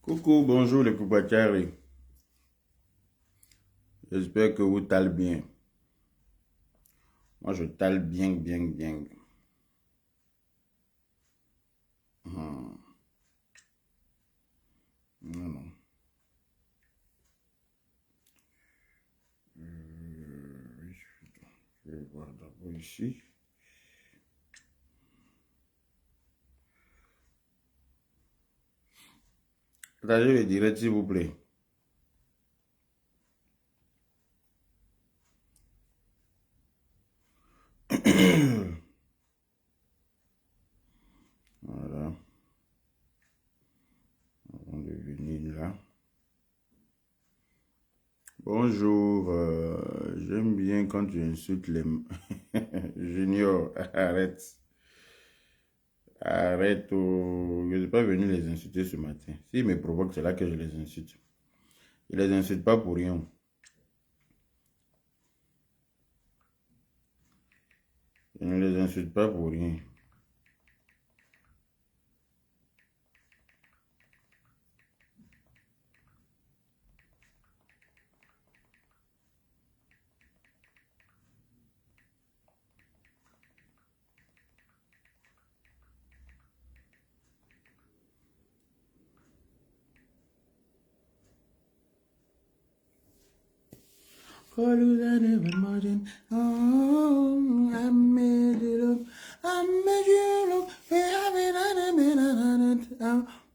Coucou, bonjour les Poupachari. J'espère que vous allez bien. Moi, je tale bien, bien, bien. Hmm. Non, non. Je vais voir d'abord ici. Partagez le direct, s'il vous plaît. Voilà. Avant de venir là. Bonjour. J'aime bien quand tu insultes les... Junior, arrête. Arrête. Oh. Je ne suis pas venu les insulter ce matin. S'ils me provoquent, c'est là que je les insulte. Je les insulte pas pour rien. Je ne les insulte pas pour rien.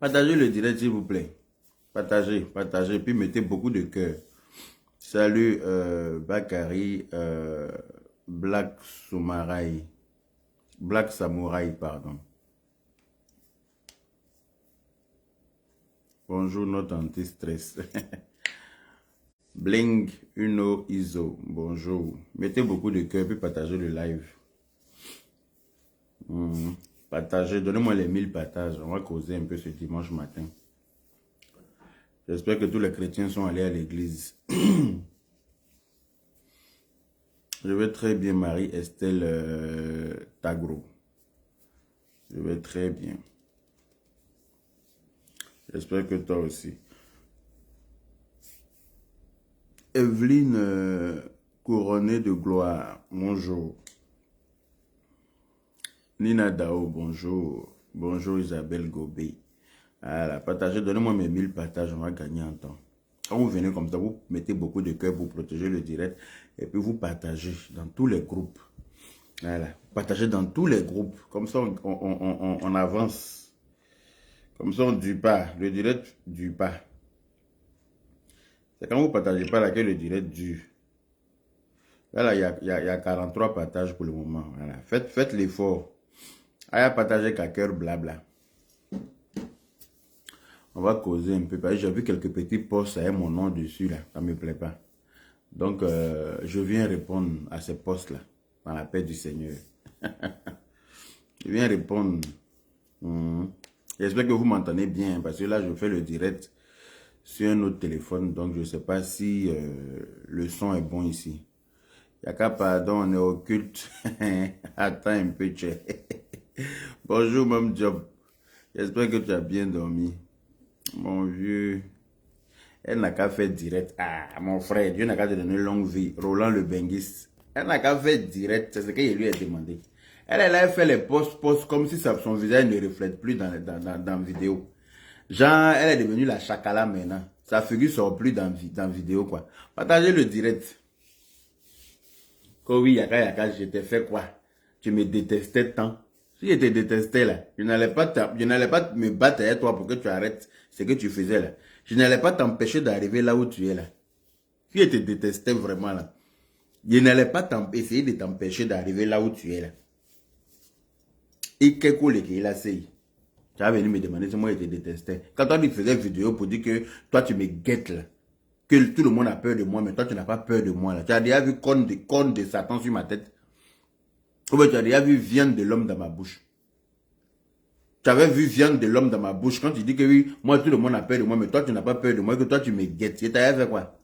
Partagez le direct s'il vous plaît. Partagez, partagez, puis mettez beaucoup de cœur. Salut Bakari, Black Samurai. Black Samurai, pardon. Bonjour notre anti-stress. Bling, Uno, Iso, bonjour. Mettez beaucoup de cœur, puis partagez le live. Partagez, donnez-moi les 1000 partages. On va causer un peu ce dimanche matin. J'espère que tous les chrétiens sont allés à l'église. Je vais très bien, Marie-Estelle Tagro. Je vais très bien. J'espère que toi aussi. Evelyne Couronnée de Gloire, bonjour. Nina Dao, bonjour. Bonjour Isabelle Gobé. Voilà, partagez, donnez-moi mes 1000 partages, on va gagner en temps. Quand vous venez comme ça, vous mettez beaucoup de cœur pour protéger le direct et puis vous partagez dans tous les groupes. Voilà, partagez dans tous les groupes. Comme ça, on avance. Comme ça, on ne dure pas. Le direct ne dure pas. C'est quand vous ne partagez pas là que le direct dure. Là, il y a 43 partages pour le moment. Voilà. Faites l'effort. Allez partager qu'à cœur blabla. On va causer un peu. J'ai vu quelques petits posts avec mon nom dessus là. Ça ne me plaît pas. Donc, je viens répondre à ces posts-là. Dans la paix du Seigneur. Je viens répondre. J'espère que vous m'entendez bien. Parce que là, je fais le direct sur un autre téléphone. Donc, je ne sais pas si le son est bon ici. Yaka, pardon, on est occulte. Attends un peu, tchè. Bonjour, Mme Job. J'espère que tu as bien dormi. Mon vieux. Elle n'a qu'à faire direct. Ah, mon frère, Dieu n'a qu'à te donner une longue vie. Roland le Benguiste. Elle n'a qu'à faire direct. C'est ce que je lui ai demandé. Elle a fait les posts comme si son visage ne reflète plus dans la vidéo. Genre, elle est devenue la chakala maintenant. Sa figure sort plus dans vidéo, quoi. Partagez le direct. Oh oui, Yaka, je t'ai fait quoi? Tu me détestais tant. Si je te détestais là, je n'allais pas me battre avec toi pour que tu arrêtes ce que tu faisais là. Je n'allais pas t'empêcher d'arriver là où tu es là. Si je te détestais vraiment là, je n'allais pas essayer de t'empêcher d'arriver là où tu es là. Et quel coup il a essayé. Tu as venu me demander si moi je te détestais. Quand toi tu faisais une vidéo pour dire que toi tu me guettes là. Que tout le monde a peur de moi, mais toi tu n'as pas peur de moi là. Tu as déjà vu corne de Satan sur ma tête. Ou bien tu as déjà vu viande de l'homme dans ma bouche. Tu avais vu viande de l'homme dans ma bouche. Quand tu dis que oui, moi tout le monde a peur de moi, mais toi tu n'as pas peur de moi, que toi tu me guettes. Et t'as fait quoi?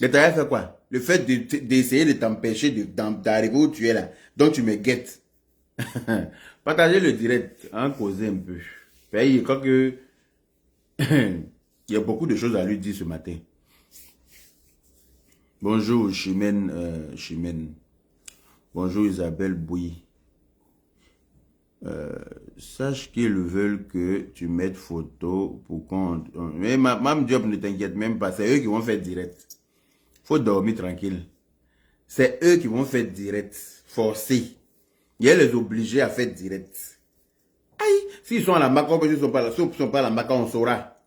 Et t'as fait quoi? Le fait d'essayer de t'empêcher d'arriver où tu es là. Donc tu me guettes. Partagez le direct, hein, causez un peu. Je crois que il y a beaucoup de choses à lui dire ce matin. Bonjour Chimène, Chimène. Bonjour Isabelle Bouy. Sache qu'ils veulent que tu mettes photo pour qu'on... Mais Mme Diop, ne t'inquiète même pas, c'est eux qui vont faire direct. Faut dormir tranquille. C'est eux qui vont faire direct, forcé. Il y a les obligés à faire direct. Aïe, s'ils sont à la Maca, s'ils ne sont pas à la Maca, on saura.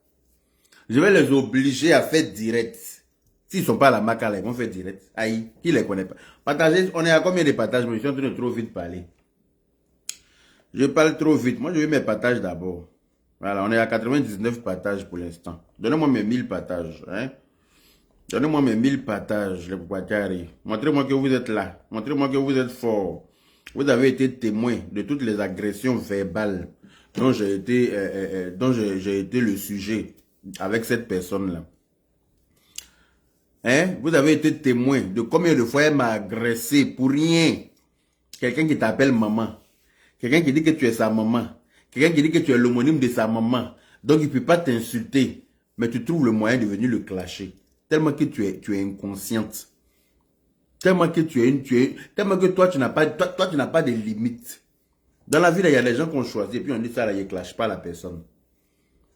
Je vais les obliger à faire direct. S'ils ne sont pas à la Maca, là, ils vont faire direct. Aïe, qui ne les connaît pas? Partagez, on est à combien de partages? Je suis en train de trop vite parler. Je parle trop vite. Moi, je veux mes partages d'abord. Voilà, on est à 99 partages pour l'instant. Donnez-moi mes 1000 partages. Hein? Donnez-moi mes 1000 partages, les Boubacarri. Montrez-moi que vous êtes là. Montrez-moi que vous êtes fort. Vous avez été témoin de toutes les agressions verbales dont j'ai été le sujet avec cette personne-là. Hein? Vous avez été témoin de combien de fois elle m'a agressé pour rien. Quelqu'un qui t'appelle maman. Quelqu'un qui dit que tu es sa maman. Quelqu'un qui dit que tu es l'homonyme de sa maman. Donc il ne peut pas t'insulter. Mais tu trouves le moyen de venir le clasher. Tellement que tu es inconsciente. Tellement que tellement que toi, tu n'as pas de limites. Dans la vie, il y a des gens qu'on choisit. Et puis on dit ça, là, il ne clash pas la personne.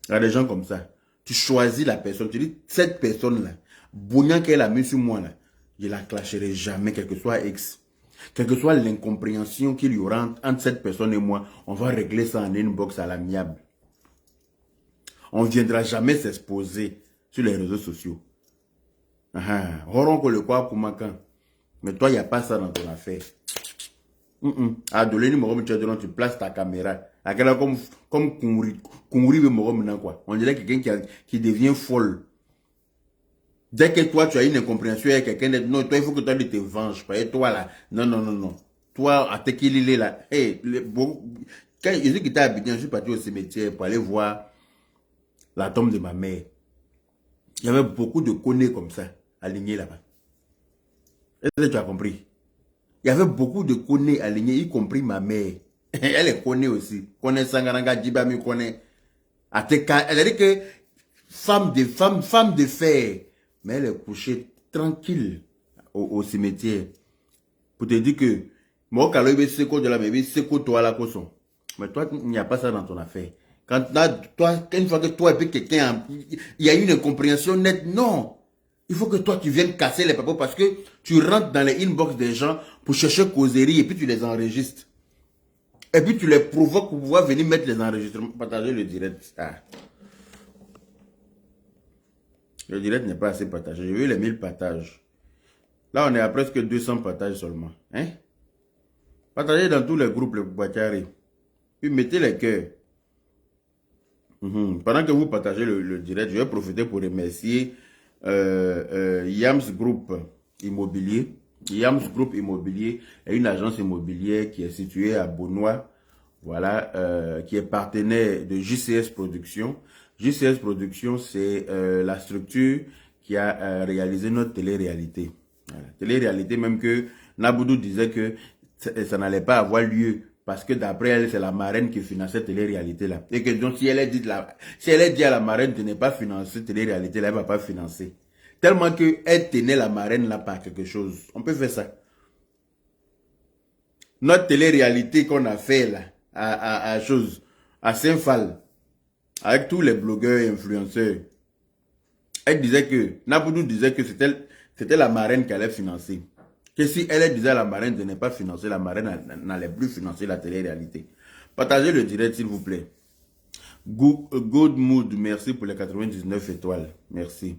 Il y a des gens comme ça. Tu choisis la personne. Tu dis, cette personne-là, Bougnan qu'elle a mis sur moi, là, je ne la clasherai jamais, quel que soit X. Quelle que soit l'incompréhension qu'il y aura entre cette personne et moi, on va régler ça en inbox à l'amiable. On ne viendra jamais s'exposer sur les réseaux sociaux. Mais toi, il n'y a pas ça dans ton affaire. Tu places ta caméra. Comme on dirait quelqu'un qui devient folle. Dès que toi, tu as une incompréhension avec quelqu'un d'autre, non, toi, il faut que toi, tu te venges. Et toi, là, non. Toi, à Tekilile, là, hey, quand je suis quitté à Abidjan, je suis parti au cimetière pour aller voir la tombe de ma mère. Il y avait beaucoup de connus comme ça, alignés là-bas. Est-ce que tu as compris? Il y avait beaucoup de connus alignés, y compris ma mère. Elle est connue aussi. Connaît Sangaranga, Djibami, connaît Ateka. Elle a dit que femme de fer. Mais elle est couchée tranquille au cimetière. Pour te dire que, moi, quand il c'est quoi de la bébé, c'est quoi toi la caution. Mais toi, il n'y a pas ça dans ton affaire. Quand toi, une fois que toi et puis quelqu'un, il y a une incompréhension nette, non. Il faut que toi, tu viennes casser les papiers parce que tu rentres dans les inbox des gens pour chercher causerie et puis tu les enregistres. Et puis tu les provoques pour pouvoir venir mettre les enregistrements, partager le direct. Ah. Le direct n'est pas assez partagé. J'ai vu les 1000 partages. Là, on est à presque 200 partages seulement. Hein? Partagez dans tous les groupes, les Boubacarri. Puis mettez les cœurs. Pendant que vous partagez le direct, je vais profiter pour remercier Yams Group Immobilier. Yams Group Immobilier est une agence immobilière qui est située à Beaunois. Voilà, qui est partenaire de JCS Productions. JCS Productions, c'est la structure qui a réalisé notre télé-réalité. Voilà. Télé-réalité, même que Naboudou disait que ça n'allait pas avoir lieu parce que d'après elle, c'est la marraine qui finançait cette télé-réalité-là. Et que donc, si elle est dit à la marraine de ne pas financer cette télé-réalité-là, elle ne va pas financer. Tellement qu'elle tenait la marraine là par quelque chose. On peut faire ça. Notre télé-réalité qu'on a fait là, à Saint-Phal, avec tous les blogueurs et influenceurs, elle disait que, Naboudou disait que c'était la marraine qui allait financer. Que si elle disait à la marraine de ne pas financer, la marraine n'allait plus financer la télé-réalité. Partagez le direct s'il vous plaît. Good Mood, merci pour les 99 étoiles. Merci.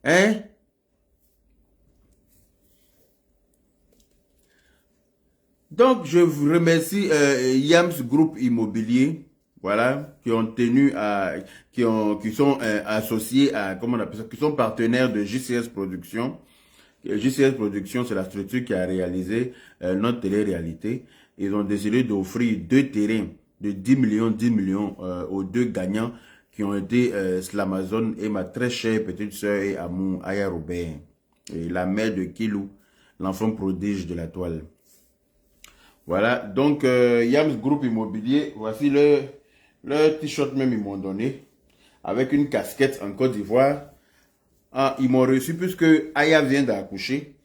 Hein? Donc, je vous remercie Yams Group Immobilier, voilà, qui ont tenu à, qui sont associés à, comment on appelle ça, qui sont partenaires de JCS Productions. JCS Productions, c'est la structure qui a réalisé notre télé-réalité. Ils ont décidé d'offrir 2 terrains de 10 millions aux 2 gagnants qui ont été Slamazone et ma très chère petite sœur et amour, Aya Robert, et la mère de Kilou. l'enfant prodige de la toile. Voilà, donc Yams Group Immobilier, voici le t-shirt même ils m'ont donné, avec une casquette en Côte d'Ivoire. Ah, ils m'ont reçu puisque Aya vient d'accoucher,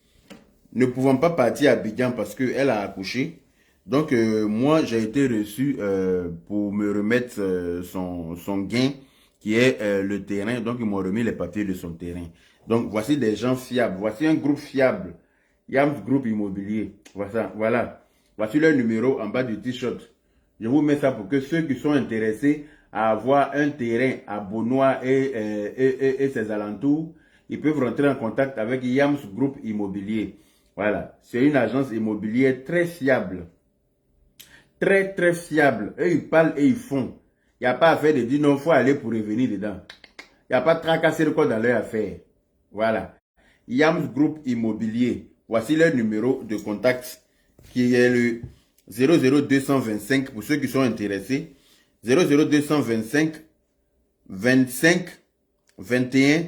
ne pouvant pas partir à Abidjan parce qu'elle a accouché. Donc moi j'ai été reçu pour me remettre son gain qui est le terrain. Donc ils m'ont remis les papiers de son terrain. Donc voici des gens fiables, voici un groupe fiable, Yams Group Immobilier, voilà. Voici leur numéro en bas du t-shirt. Je vous mets ça pour que ceux qui sont intéressés à avoir un terrain à Beaunois et ses alentours, ils peuvent rentrer en contact avec Yams Group Immobilier. Voilà, c'est une agence immobilière très fiable. Très, très fiable. Eux, ils parlent et ils font. Il n'y a pas à faire de dire non, il faut aller pour revenir dedans. Il n'y a pas de tracasser le code dans leur affaire. Voilà. Yams Group Immobilier. Voici leur numéro de contact qui est le 00225 pour ceux qui sont intéressés. 00225 25 21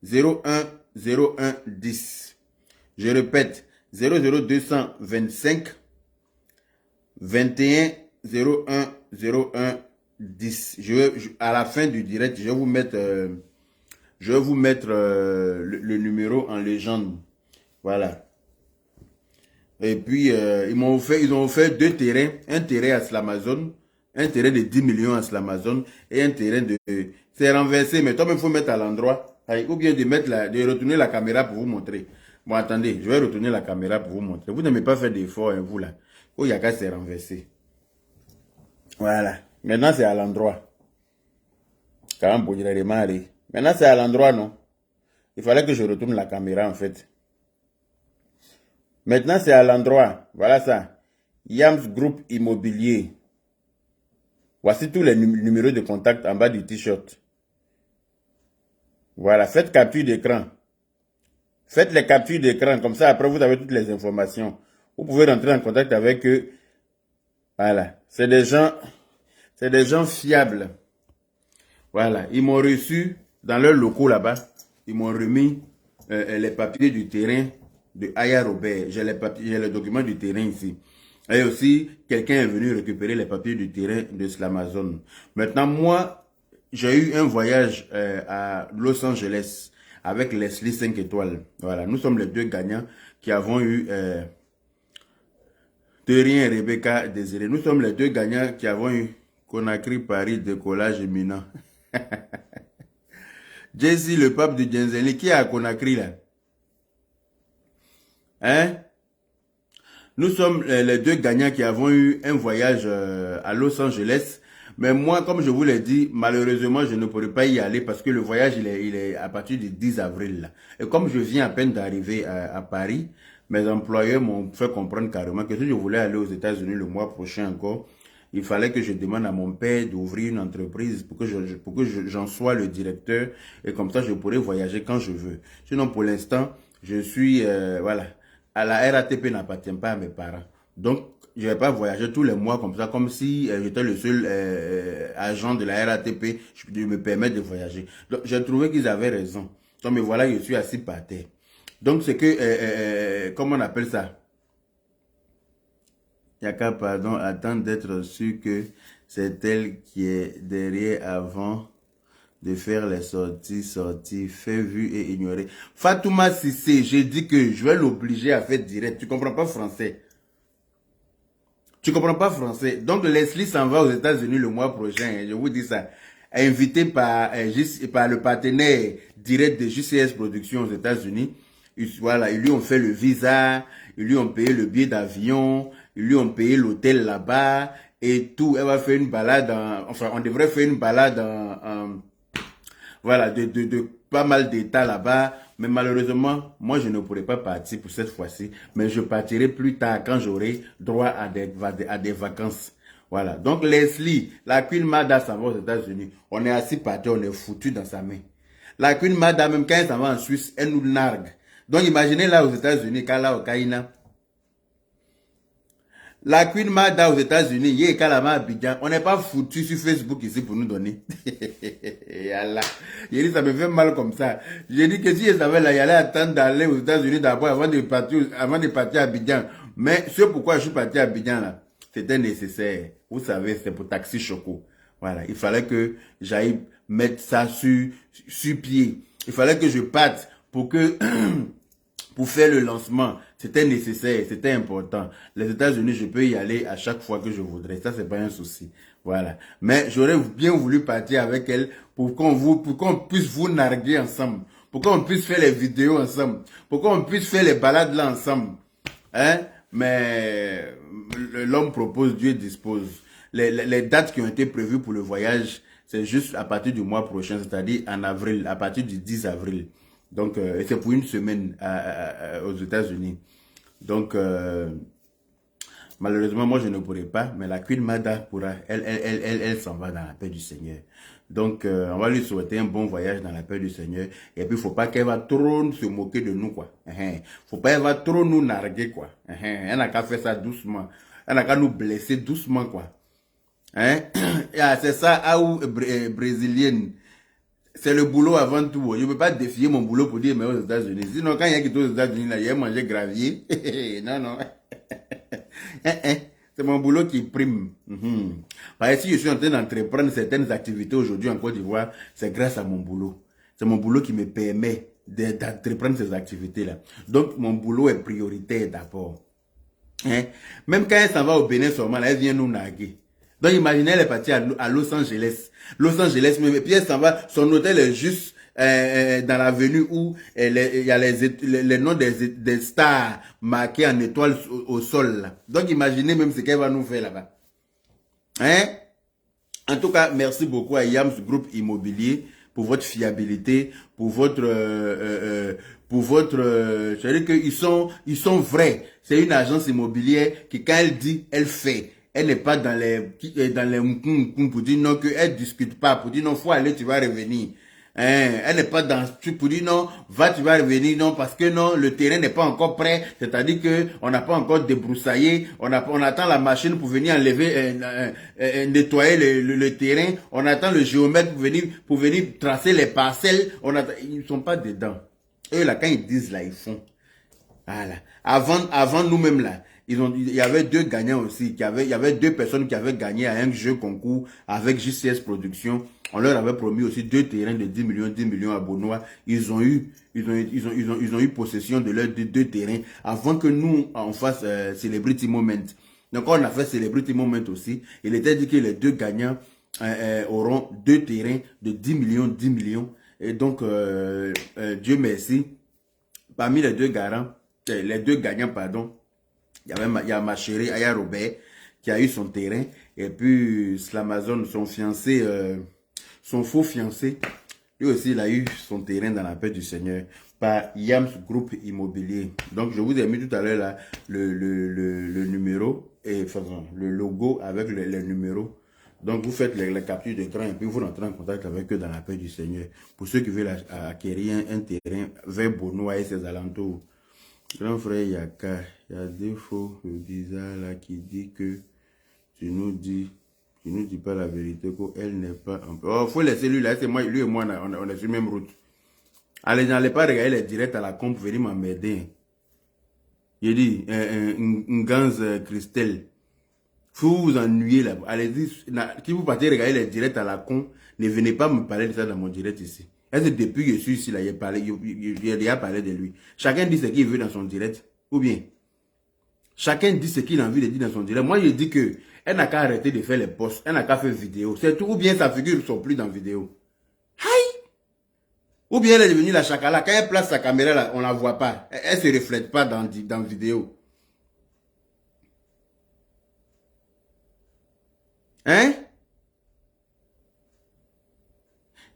01 01 10. Je répète, 00225 21 01 01 10. À la fin du direct, je vais vous mettre, le numéro en légende. Voilà. Et puis, ils ont offert 2 terrains. Un terrain à Slamazone, un terrain de 10 millions à Slamazone et un terrain de... C'est renversé, mais toi-même, il faut mettre à l'endroit. Ou bien de retourner la caméra pour vous montrer. Bon, attendez, je vais retourner la caméra pour vous montrer. Vous n'aimez pas faire d'efforts, hein, vous là. Oh, il y a qu'à se renverser. Voilà. Maintenant, c'est à l'endroit. Quand même, pour dire les maris. Maintenant, c'est à l'endroit, non? Il fallait que je retourne la caméra, en fait. Maintenant, c'est à l'endroit. Voilà ça. Yams Group Immobilier. Voici tous les numéros de contact en bas du t-shirt. Voilà. Faites capture d'écran. Faites les captures d'écran. Comme ça, après, vous avez toutes les informations. Vous pouvez rentrer en contact avec eux. Voilà. C'est des gens fiables. Voilà. Ils m'ont reçu dans leurs locaux là-bas. Ils m'ont remis les papiers du terrain de Aya Robert. J'ai les documents du terrain ici. Et aussi, quelqu'un est venu récupérer les papiers du terrain de Slamazone. Maintenant, moi, j'ai eu un voyage à Los Angeles avec Leslie 5 étoiles. Voilà, nous sommes les 2 gagnants qui avons eu... Terrien et Rebecca Désiré. Nous sommes les 2 gagnants qui avons eu Conakry, Paris, décollage imminent. Jesse, le pape de Djenzeli, qui est à Conakry là? Hein? Nous sommes les 2 gagnants qui avons eu un voyage à Los Angeles. Mais moi, comme je vous l'ai dit, malheureusement, je ne pourrai pas y aller parce que le voyage, il est à partir du 10 avril. Là. Et comme je viens à peine d'arriver à Paris, mes employeurs m'ont fait comprendre carrément que si je voulais aller aux États-Unis le mois prochain encore, il fallait que je demande à mon père d'ouvrir une entreprise pour que j'en sois le directeur. Et comme ça, je pourrais voyager quand je veux. Sinon, pour l'instant, je suis... voilà. À la RATP n'appartient pas à mes parents. Donc, je ne vais pas voyager tous les mois comme ça, comme si j'étais le seul agent de la RATP. Je me permets de voyager. Donc, j'ai trouvé qu'ils avaient raison. Donc, mais voilà, je suis assis par terre. Donc, c'est que, comment on appelle ça? Yaka, pardon, attend d'être sûr que c'est elle qui est derrière avant de faire les sorties, fait vu et ignoré. Fatouma Sissé, j'ai dit que je vais l'obliger à faire direct. Tu comprends pas français? Tu comprends pas français? Donc Leslie s'en va aux États-Unis le mois prochain, je vous dis ça. Invité par le partenaire direct de JCS Productions aux États-Unis. Voilà, ils lui ont fait le visa, ils lui ont payé le billet d'avion, ils lui ont payé l'hôtel là-bas et tout. Elle va faire une balade, enfin on devrait faire une balade voilà, de pas mal d'états là-bas. Mais malheureusement, moi, je ne pourrai pas partir pour cette fois-ci. Mais je partirai plus tard quand j'aurai droit à des vacances. Voilà. Donc, Leslie, la Queen Mada s'en va aux États-Unis. On est assis par terre, on est foutu dans sa main. La Queen Mada, même quand elle s'en va en Suisse, elle nous nargue. Donc, imaginez là aux États-Unis, quand là au Caïna. La Queen Mada aux États-Unis, Yé Kalama Abidjan, on n'est pas foutu sur Facebook ici pour nous donner. Et Allah. J'ai dit, ça me fait mal comme ça. J'ai dit que si je savais là, il allait attendre d'aller aux États-Unis d'abord avant de partir à Abidjan. Mais ce pourquoi je suis parti à Abidjan là, c'était nécessaire. Vous savez, c'est pour Taxi Choco. Voilà. Il fallait que j'aille mettre ça sur pied. Il fallait que je parte pour que, pour faire le lancement. C'était nécessaire, c'était important. Les États-Unis, je peux y aller à chaque fois que je voudrais. Ça, c'est pas un souci. Voilà. Mais j'aurais bien voulu partir avec elle pour qu'on puisse vous narguer ensemble. Pour qu'on puisse faire les vidéos ensemble. Pour qu'on puisse faire les balades là ensemble. Hein? Mais l'homme propose, Dieu dispose. Les dates qui ont été prévues pour le voyage, c'est juste à partir du mois prochain, c'est-à-dire en avril, à partir du 10 avril. Donc, c'est pour une semaine aux États-Unis. Donc, malheureusement, moi, je ne pourrai pas, mais la Queen Mada pourra. Elle s'en va dans la paix du Seigneur. Donc, on va lui souhaiter un bon voyage dans la paix du Seigneur. Et puis, il ne faut pas qu'elle va trop se moquer de nous, quoi. Faut pas qu'elle va trop nous narguer, quoi. Elle n'a qu'à faire ça doucement. Elle n'a qu'à nous blesser doucement, quoi. Hein? C'est ça, brésilienne. C'est le boulot avant tout. Je ne peux pas défier mon boulot pour dire, mais aux États-Unis. Sinon, quand il y a qui est aux États-Unis, là, il a mangé gravier. Non, non. C'est mon boulot qui prime. Parce que si je suis en train d'entreprendre certaines activités aujourd'hui en Côte d'Ivoire, c'est grâce à mon boulot. C'est mon boulot qui me permet d'entreprendre ces activités-là. Donc, mon boulot est prioritaire d'abord. Même quand elle s'en va au Bénin seulement, là, elle vient nous narguer. Donc, imaginez, elle est partie à Los Angeles. Los Angeles, même. Et puis, elle s'en va. Son hôtel est juste dans l'avenue où il y a les noms des stars marqués en étoiles au sol. Là. Donc, imaginez même ce qu'elle va nous faire là-bas. En tout cas, merci beaucoup à Yams Group Immobilier pour votre fiabilité, pour votre... c'est-à-dire qu'ils sont vrais. C'est une agence immobilière qui, quand elle dit, elle fait. Elle n'est pas dans les pour dire non, qu'elle discute pas, pour dire non, faut aller, tu vas revenir. Elle n'est pas dans pour dire non, va, tu vas revenir, non, parce que non, le terrain n'est pas encore prêt, c'est-à-dire que on n'a pas encore débroussaillé, on attend la machine pour venir enlever, nettoyer le terrain, on attend le géomètre pour venir tracer les parcelles, ils ne sont pas dedans. Eux là, quand ils disent là, ils font. Voilà. Avant nous-mêmes là, il y avait deux gagnants aussi, il y avait deux personnes qui avaient gagné à un jeu concours avec JCS Productions. On leur avait promis aussi 2 terrains de 10 millions à Bonois. Ils ont eu possession de leurs 2 terrains avant que nous, on fasse Celebrity Moment. Donc, on a fait Celebrity Moment aussi. Il était dit que les deux gagnants auront 2 terrains de 10 millions. Et donc, Dieu merci. Parmi les deux gagnants, pardon, il y a ma chérie Aya Robert qui a eu son terrain. Et puis, Slamazon, son faux fiancé, lui aussi, il a eu son terrain dans la paix du Seigneur par Yams Group Immobilier. Donc, je vous ai mis tout à l'heure là le numéro, et enfin, le logo avec les numéros. Donc, vous faites les captures d'écran et puis vous rentrez en contact avec eux dans la paix du Seigneur. Pour ceux qui veulent acquérir un terrain vers Bonois et ses alentours. Grand frère Yaka, il y a des faux bizarres là qui dit que tu nous dis pas la vérité, qu'elle n'est pas... Oh, faut laisser lui là, c'est moi, lui et moi, on est sur la même route. Allez, n'allez pas regarder les directs à la con pour venir m'emmerder. Il dit, une ganze Christelle. Faut vous ennuyer là. Allez-y, si vous partez regarder les directs à la con, ne venez pas me parler de ça dans mon direct ici. Est-ce que depuis que je suis ici là, il a déjà parlé de lui. Chacun dit ce qu'il veut dans son direct. Ou bien, chacun dit ce qu'il a envie de dire dans son direct. Moi, je dis que elle n'a qu'à arrêter de faire les posts. Elle n'a qu'à faire vidéo. C'est tout. Ou bien sa figure ne sort plus dans vidéo. Aïe! Ou bien elle est devenue la chakala. Quand elle place sa caméra là, on la voit pas. Elle se reflète pas dans vidéo. Hein?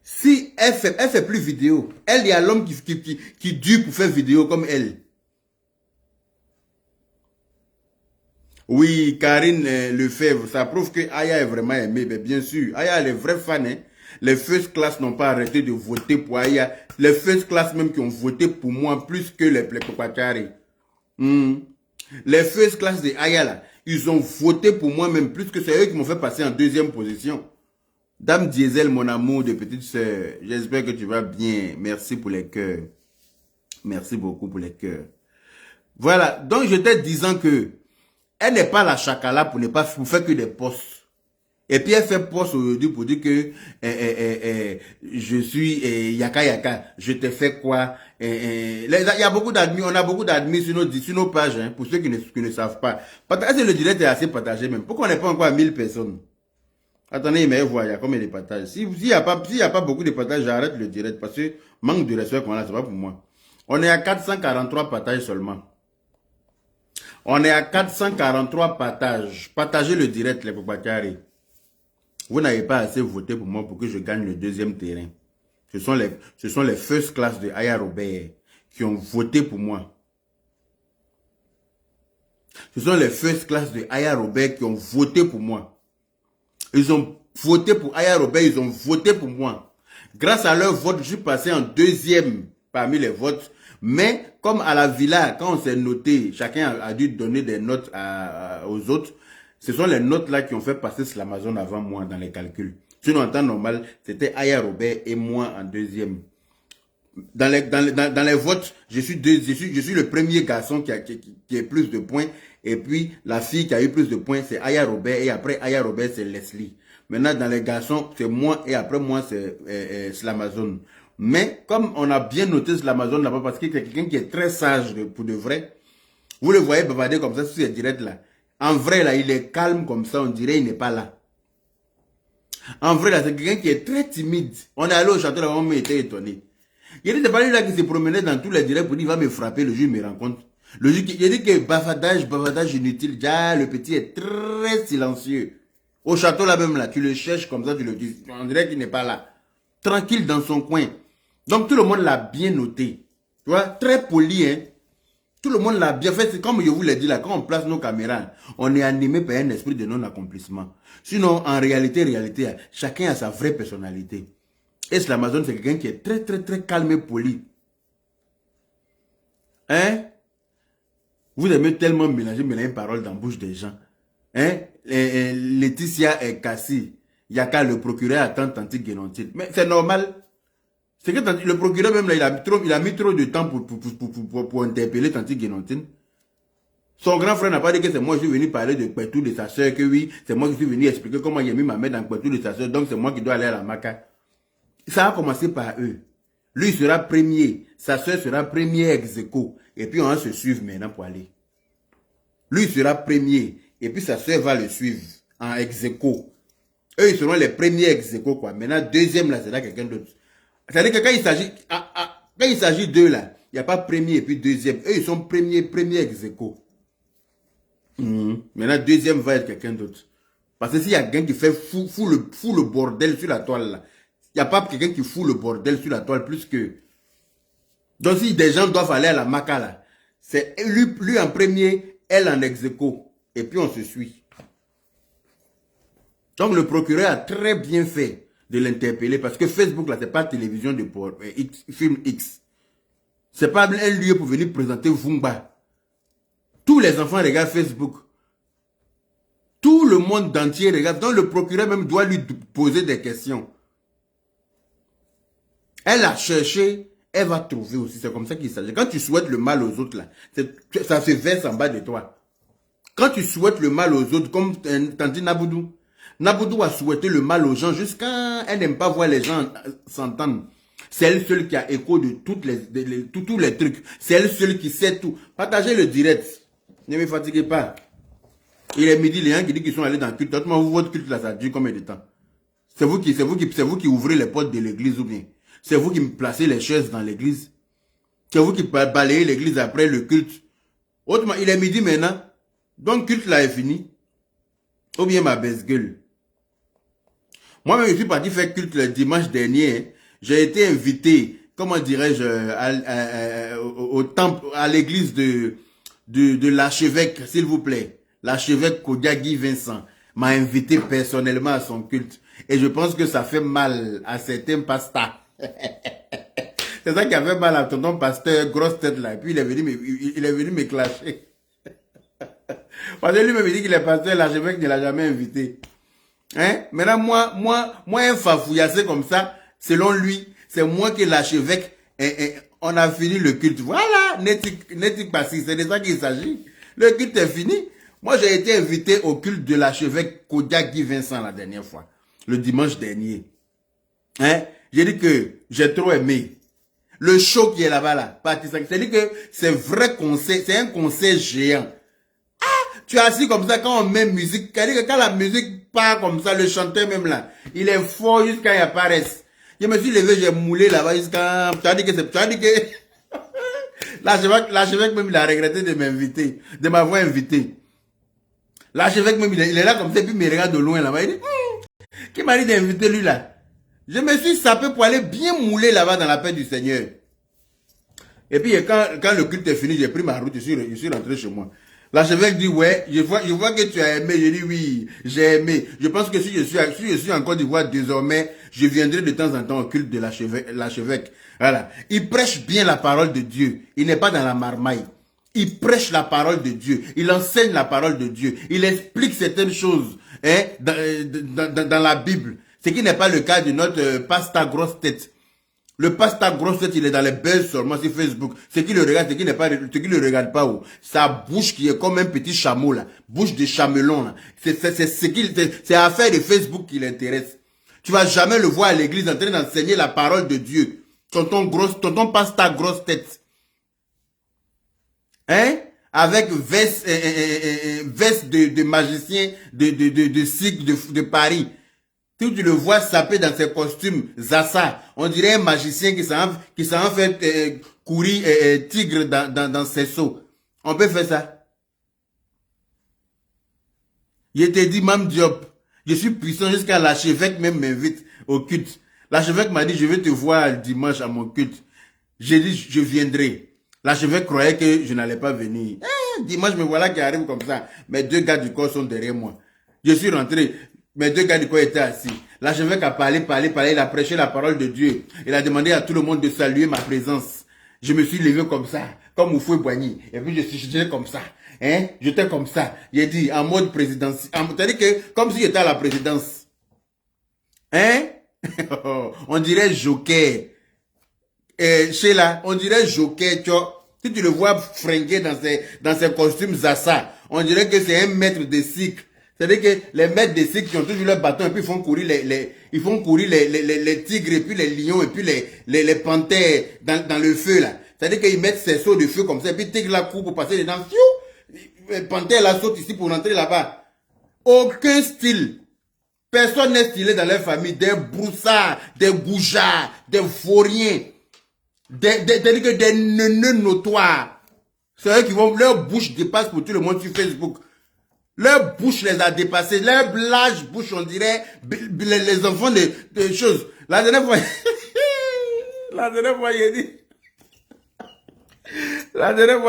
Si elle fait plus vidéo. Elle, il y a l'homme qui dure pour faire vidéo comme elle. Oui, Karine Lefebvre, ça prouve que Aya est vraiment aimée. Mais bien sûr, Aya, elle est vraie fan. Hein? Les first class n'ont pas arrêté de voter pour Aya. Les first class même qui ont voté pour moi plus que les Plepopachari. Les first class de Aya là, Ils ont voté pour moi même plus que c'est eux qui m'ont fait passer en deuxième position. Dame Diesel, mon amour de petite sœur, j'espère que tu vas bien. Merci pour les cœurs. Merci beaucoup pour les cœurs. Voilà, donc j'étais disant que elle n'est pas la chacala pour ne pas faire que des postes. Et puis elle fait poste aujourd'hui pour dire que je suis yaka yaka, je te fais quoi. Il y a beaucoup d'admis, on a beaucoup d'admis sur nos pages, hein, pour ceux qui ne savent pas. Partager le direct est assez partagé même. Pourquoi on n'est pas encore à 1000 personnes? Attendez, mais voir, il y a combien de partages? S'il n'y a pas beaucoup de partages, j'arrête le direct parce que manque de respect qu'on a, c'est pas pour moi. On est à 443 partages seulement. On est à 443 partages. Partagez le direct, les Bobakari. Vous n'avez pas assez voté pour moi pour que je gagne le deuxième terrain. Ce sont les first class de Aya Robert qui ont voté pour moi. Ce sont les first class de Aya Robert qui ont voté pour moi. Ils ont voté pour Aya Robert, ils ont voté pour moi. Grâce à leur vote, je suis passé en deuxième parmi les votes. Mais comme à la villa, quand on s'est noté, chacun a dû donner des notes aux autres. Ce sont les notes là qui ont fait passer Slamazon avant moi dans les calculs. Sinon, en temps normal, c'était Aya Robert et moi en deuxième. Dans les votes, je suis le premier garçon qui a plus de points. Et puis, la fille qui a eu plus de points, c'est Aya Robert. Et après Aya Robert, c'est Leslie. Maintenant, dans les garçons, c'est moi. Et après moi, c'est Slamazon. Mais, comme on a bien noté Slamazon là-bas, parce que c'est quelqu'un qui est très sage pour de vrai. Vous le voyez bavarder comme ça sur ces directs là. En vrai, là, il est calme comme ça, on dirait il n'est pas là. En vrai, là, c'est quelqu'un qui est très timide. On est allé au château, là, on m'a été étonné. Il n'était pas lui là qui se promenait dans tous les directs pour dire, il va me frapper, le jour il me rencontre. Le jour il dit que bavardage inutile. Déjà, le petit est très silencieux. Au château, là même, là, tu le cherches comme ça, tu le dis. On dirait qu'il n'est pas là. Tranquille dans son coin. Donc, tout le monde l'a bien noté. Tu vois, très poli, hein. Tout le monde l'a bien fait. C'est comme je vous l'ai dit là, quand on place nos caméras, on est animé par un esprit de non-accomplissement. Sinon, en réalité, chacun a sa vraie personnalité. Et Slamazon, c'est quelqu'un qui est très, très, très calme et poli. Hein? Vous aimez tellement mélanger paroles dans la bouche des gens. Hein? Laetitia est cassée. Yaka, le procureur attend Tanti Guénontine. Mais c'est normal. C'est que le procureur même là, il a mis trop de temps pour interpeller Tanti Guénontine. Son grand frère n'a pas dit que c'est moi qui suis venu parler de Kpetou de sa soeur, que oui, c'est moi qui suis venu expliquer comment il a mis ma mère dans Kpetou de sa soeur, donc c'est moi qui dois aller à la Maca. Ça a commencé par eux. Lui sera premier, sa soeur sera premier ex aequo, et puis on va se suivre maintenant pour aller. Lui sera premier, et puis sa soeur va le suivre en ex aequo. Eux, ils seront les premiers ex aequo, quoi. Maintenant, deuxième, là, c'est là quelqu'un d'autre. C'est-à-dire que quand il s'agit d'eux, là, il n'y a pas premier et puis deuxième. Eux, ils sont premier ex aequo. Maintenant, deuxième va être quelqu'un d'autre. Parce que s'il y a quelqu'un qui fait fou le bordel sur la toile, là, il n'y a pas quelqu'un qui fout le bordel sur la toile plus que... Donc, si des gens doivent aller à la Maca, là, c'est lui en premier, elle en ex aequo. Et puis, on se suit. Donc, le procureur a très bien fait de l'interpeller parce que Facebook, là, c'est pas télévision de film X. C'est pas un lieu pour venir présenter Vumba. Tous les enfants regardent Facebook. Tout le monde entier regarde. Donc, le procureur même doit lui poser des questions. Elle a cherché, elle va trouver aussi. C'est comme ça qu'il s'agit. Quand tu souhaites le mal aux autres, là, ça se verse en bas de toi. Quand tu souhaites le mal aux autres, comme Tanti Naboudou, Naboudou a souhaité le mal aux gens jusqu'à elle n'aime pas voir les gens s'entendre. C'est elle seule qui a écho de tous les trucs. C'est elle seule qui sait tout. Partagez le direct. Ne me fatiguez pas. Il est midi, les gens qui disent qu'ils sont allés dans le culte. Votre culte là, ça dure combien de temps? C'est vous qui ouvrez les portes de l'église ou bien? C'est vous qui me placez les chaises dans l'église? C'est vous qui balayez l'église après le culte? Autrement, il est midi maintenant. Donc, culte là est fini. Ou bien ma baisse-gueule. Moi-même, je suis parti faire culte le dimanche dernier. J'ai été invité, comment dirais-je, au temple, à l'église de l'archevêque, s'il vous plaît. L'archevêque Kodiagui Vincent m'a invité personnellement à son culte. Et je pense que ça fait mal à certains pasteurs. C'est ça qui a fait mal à tonton pasteur, grosse tête là. Et puis il est venu me clasher. Parce que lui-même dit qu'il est pasteur, l'archevêque ne l'a jamais invité. Hein? Maintenant, moi, un fafouillassé comme ça, selon lui, c'est moi qui l'archevêque, on a fini le culte. Voilà, n'éthique pas si, c'est de ça qu'il s'agit. Le culte est fini. Moi, j'ai été invité au culte de l'archevêque Kodiak Guy Vincent la dernière fois, le dimanche dernier. Hein? J'ai dit que j'ai trop aimé. Le show qui est là-bas, là, c'est-à-dire que c'est vrai concert, c'est un concert géant. Tu es assis comme ça quand on met musique, c'est-à-dire que quand la musique part comme ça, le chanteur même là, il est fort jusqu'à il apparaisse. Je me suis levé, j'ai moulé là-bas jusqu'à... Tu as dit que l'archevêque même il a regretté de m'inviter, de m'avoir invité. L'archevêque même il est là comme ça, puis il me regarde de loin là-bas. Il dit, qui m'a dit d'inviter lui là? Je me suis sapé pour aller bien mouler là-bas dans la paix du Seigneur. Et puis quand le culte est fini, j'ai pris ma route, je suis rentré chez moi. L'archevêque dit, ouais, je vois que tu as aimé. Je dis, oui, j'ai aimé. Je pense que si je suis en Côte d'Ivoire désormais, je viendrai de temps en temps au culte de l'archevêque. Voilà. Il prêche bien la parole de Dieu. Il n'est pas dans la marmaille. Il prêche la parole de Dieu. Il enseigne la parole de Dieu. Il explique certaines choses hein, dans la Bible. Ce qui n'est pas le cas de notre pasteur grosse tête. Le pasteur grosse tête, il est dans les buzz seulement sur Facebook. Ce qui le regarde, ce qui le regarde pas où. Sa bouche qui est comme un petit chameau là. Bouche de chamelon là. C'est affaire de Facebook qui l'intéresse. Tu vas jamais le voir à l'église en train d'enseigner la parole de Dieu. Tonton pasteur grosse tête. Hein? Avec veste de magicien de cirque de Paris. Tu le vois saper dans ses costumes Zassa. On dirait un magicien qui s'en fait courir tigre dans ses seaux. On peut faire ça. Je te dis, Mam Diop, je suis puissant jusqu'à l'archevêque même m'invite au culte. L'archevêque m'a dit, je vais te voir dimanche à mon culte. J'ai dit, je viendrai. L'archevêque croyait que je n'allais pas venir. Dimanche, me voilà qui arrive comme ça. Mes deux gars du corps sont derrière moi. Je suis rentré. Mes deux gars du corps étaient assis. L'archevêque a parlé. Il a prêché la parole de Dieu. Il a demandé à tout le monde de saluer ma présence. Je me suis levé comme ça, comme Oufoué Boigny. Et puis j'étais comme ça. Hein? J'étais comme ça. J'ai dit, en mode présidentiel. C'est-à-dire que, comme si j'étais à la présidence. Hein? On dirait Joker. Sheila, on dirait Joker, tu vois. Si tu le vois fringuer dans ses costumes Zassa, on dirait que c'est un maître de cycle. C'est-à-dire que les maîtres de cycle qui ont toujours leur bâton et puis ils font courir les tigres et puis les lions et puis les panthères dans le feu là. C'est-à-dire qu'ils mettent ces sauts de feu comme ça et puis tigre la court pour passer dedans. Panthère la saute ici pour rentrer là-bas. Aucun style. Personne n'est stylé dans leur famille. Des broussards, des goujards, des vauriens. Des neuneux notoires. C'est eux qui vont, leur bouche dépasse pour tout le monde sur Facebook. Leur bouche les a dépassés. Leur large bouche, on dirait, les enfants de choses. La dernière fois,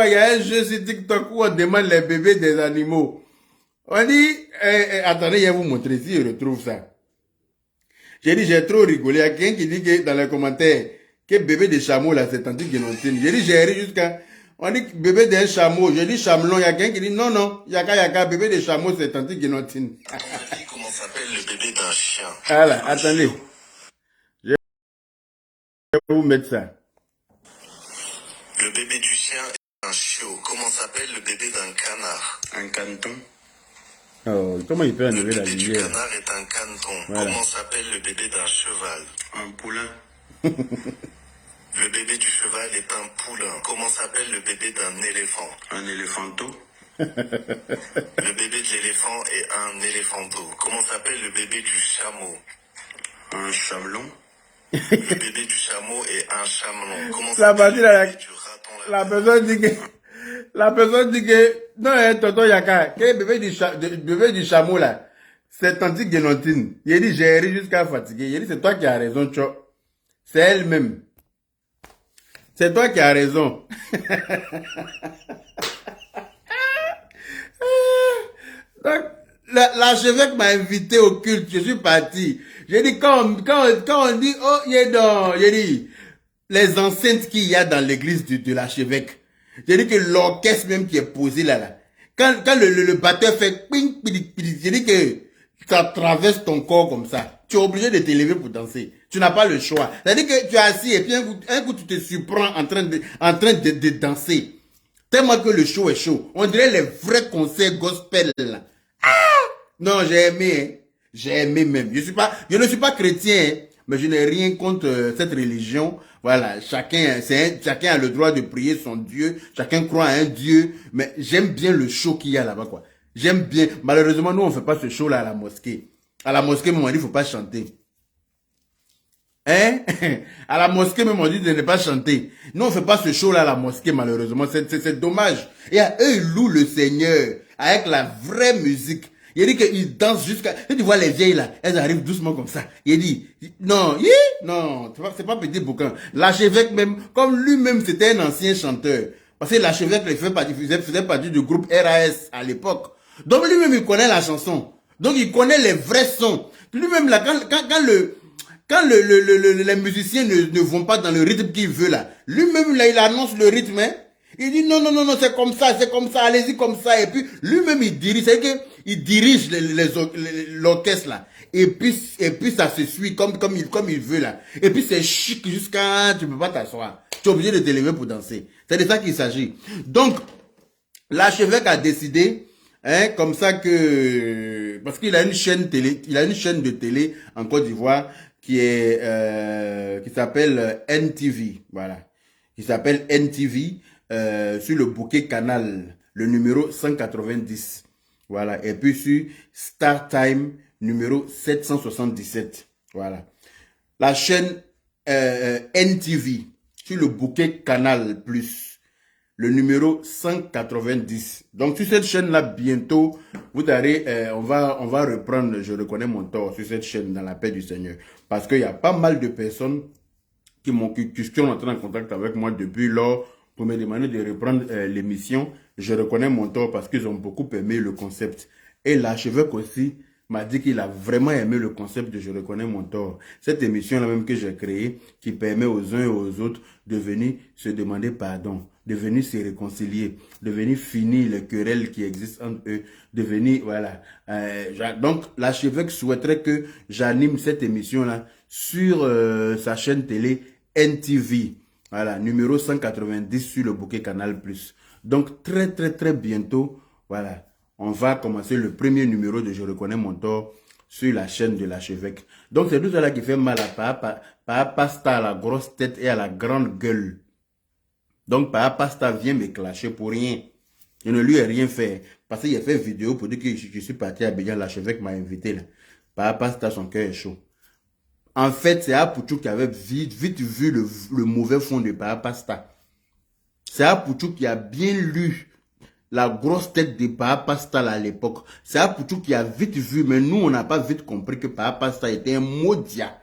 il y a un jeu sur TikTok où on demande les bébés des animaux. On dit, attendez, je vais vous montrer si je retrouve ça. J'ai dit, j'ai trop rigolé. Il y a quelqu'un qui dit que dans les commentaires, que bébé de chameau là, c'est Tante Guénontine. J'ai dit, j'ai ri jusqu'à... On dit bébé d'un chameau. J'ai dit chamelon. Il y a quelqu'un qui dit non, yaka, bébé de chameau, c'est Tante Guénontine. Comment s'appelle le bébé d'un chien? Voilà, attendez. Je vais vous mettre ça. Le bébé du chien est un chiot. Comment s'appelle le bébé d'un canard? Un caneton. Oh, comment il peut enlever la lumière? Le bébé du canard est un caneton. Voilà. Comment s'appelle le bébé d'un cheval? Un poulain. Le bébé du cheval est un poulain. Comment s'appelle le bébé d'un éléphant? Un éléphanto. Le bébé de l'éléphant est un éléphanto. Comment s'appelle le bébé du chameau? Un chamelon. Le bébé du chameau est un chamelon. Comment s'appelle le bébé du raton? La personne dit que non, tonton Yaka, que le bébé du chameau là, c'est Tante Guénontine. Il dit, j'ai ri jusqu'à fatiguer. Il dit, c'est toi qui as raison, Tcho. C'est elle-même. C'est toi qui as raison. Donc, l'archevêque m'a invité au culte. Je suis parti. J'ai dit, quand on dit, oh, j'ai dit, les enceintes qu'il y a dans l'église de l'archevêque. J'ai dit que l'orchestre même qui est posé là, quand le batteur fait ping, ping, ping, je dis que ça traverse ton corps comme ça. Tu es obligé de t'élever pour danser. Tu n'as pas le choix. C'est-à-dire que tu es assis et puis un coup tu te surprends en train de danser. Tellement que le show est chaud. On dirait les vrais concerts gospel là. Ah! Non, j'ai aimé. Hein. J'ai aimé même. Je ne suis pas chrétien, hein, mais je n'ai rien contre cette religion. Voilà, chacun a le droit de prier son Dieu. Chacun croit à un Dieu. Mais j'aime bien le show qu'il y a là-bas, quoi. J'aime bien. Malheureusement, nous, on ne fait pas ce show-là à la mosquée. À la mosquée, on dit, il ne faut pas chanter. Hein? À la mosquée, même, on dit de ne pas chanter. Nous, on ne fait pas ce show-là à la mosquée, malheureusement. C'est dommage. Et eux, ils louent le Seigneur avec la vraie musique. Il dit qu'ils dansent jusqu'à... Tu vois les vieilles, là, elles arrivent doucement comme ça. Il dit, non, non, c'est pas petit boucan. L'archevêque même, comme lui-même, c'était un ancien chanteur. Parce que l'archevêque faisait partie du groupe RAS à l'époque. Donc lui-même, il connaît la chanson. Donc il connaît les vrais sons. Lui-même, là, quand les musiciens ne vont pas dans le rythme qu'il veut là, lui-même là, il annonce le rythme, hein. Il dit non, c'est comme ça, allez-y comme ça. Et puis lui-même il dirige, c'est-à-dire qu'il dirige l'orchestre là. Et puis ça se suit comme il veut là. Et puis c'est chic jusqu'à tu peux pas t'asseoir. Tu es obligé de te lever pour danser. C'est de ça qu'il s'agit. Donc l'archevêque a décidé, hein, comme ça que parce qu'il a une chaîne de télé en Côte d'Ivoire qui s'appelle NTV, voilà. Qui s'appelle NTV sur le bouquet Canal, le numéro 190. Voilà, et puis sur Star Time numéro 777. Voilà. La chaîne NTV sur le bouquet Canal Plus, le numéro 190. Donc sur cette chaîne là bientôt vous allez on va reprendre Je reconnais mon tort sur cette chaîne dans la paix du Seigneur, parce qu'il y a pas mal de personnes qui sont entrées en contact avec moi depuis lors pour me demander de reprendre l'émission Je reconnais mon tort, parce qu'ils ont beaucoup aimé le concept. Et l'archevêque aussi m'a dit qu'il a vraiment aimé le concept de Je reconnais mon tort. Cette émission-là même que j'ai créée, qui permet aux uns et aux autres de venir se demander pardon, de venir se réconcilier, de venir finir les querelles qui existent entre eux, de venir, voilà. Donc, l'archevêque souhaiterait que j'anime cette émission-là sur sa chaîne télé NTV. Voilà, numéro 190 sur le bouquet Canal+. Donc, très bientôt, voilà, on va commencer le premier numéro de Je reconnais mon tort sur la chaîne de l'archevêque. Donc, c'est tout cela qui fait mal à Papa Pasta, à la grosse tête et à la grande gueule. Donc, Papa Pasta vient me clasher pour rien. Je ne lui ai rien fait. Parce qu'il a fait vidéo pour dire que je suis parti à Abidjan, l'archevêque m'a invité là. Papa Pasta, son cœur est chaud. En fait, c'est Apouchou qui avait vite vu le mauvais fond de Papa Pasta. C'est Apouchou qui a bien lu la grosse tête de Papa Pasta à l'époque. C'est Apouchou qui a vite vu, mais nous, on n'a pas vite compris que Papa Pasta était un maudia.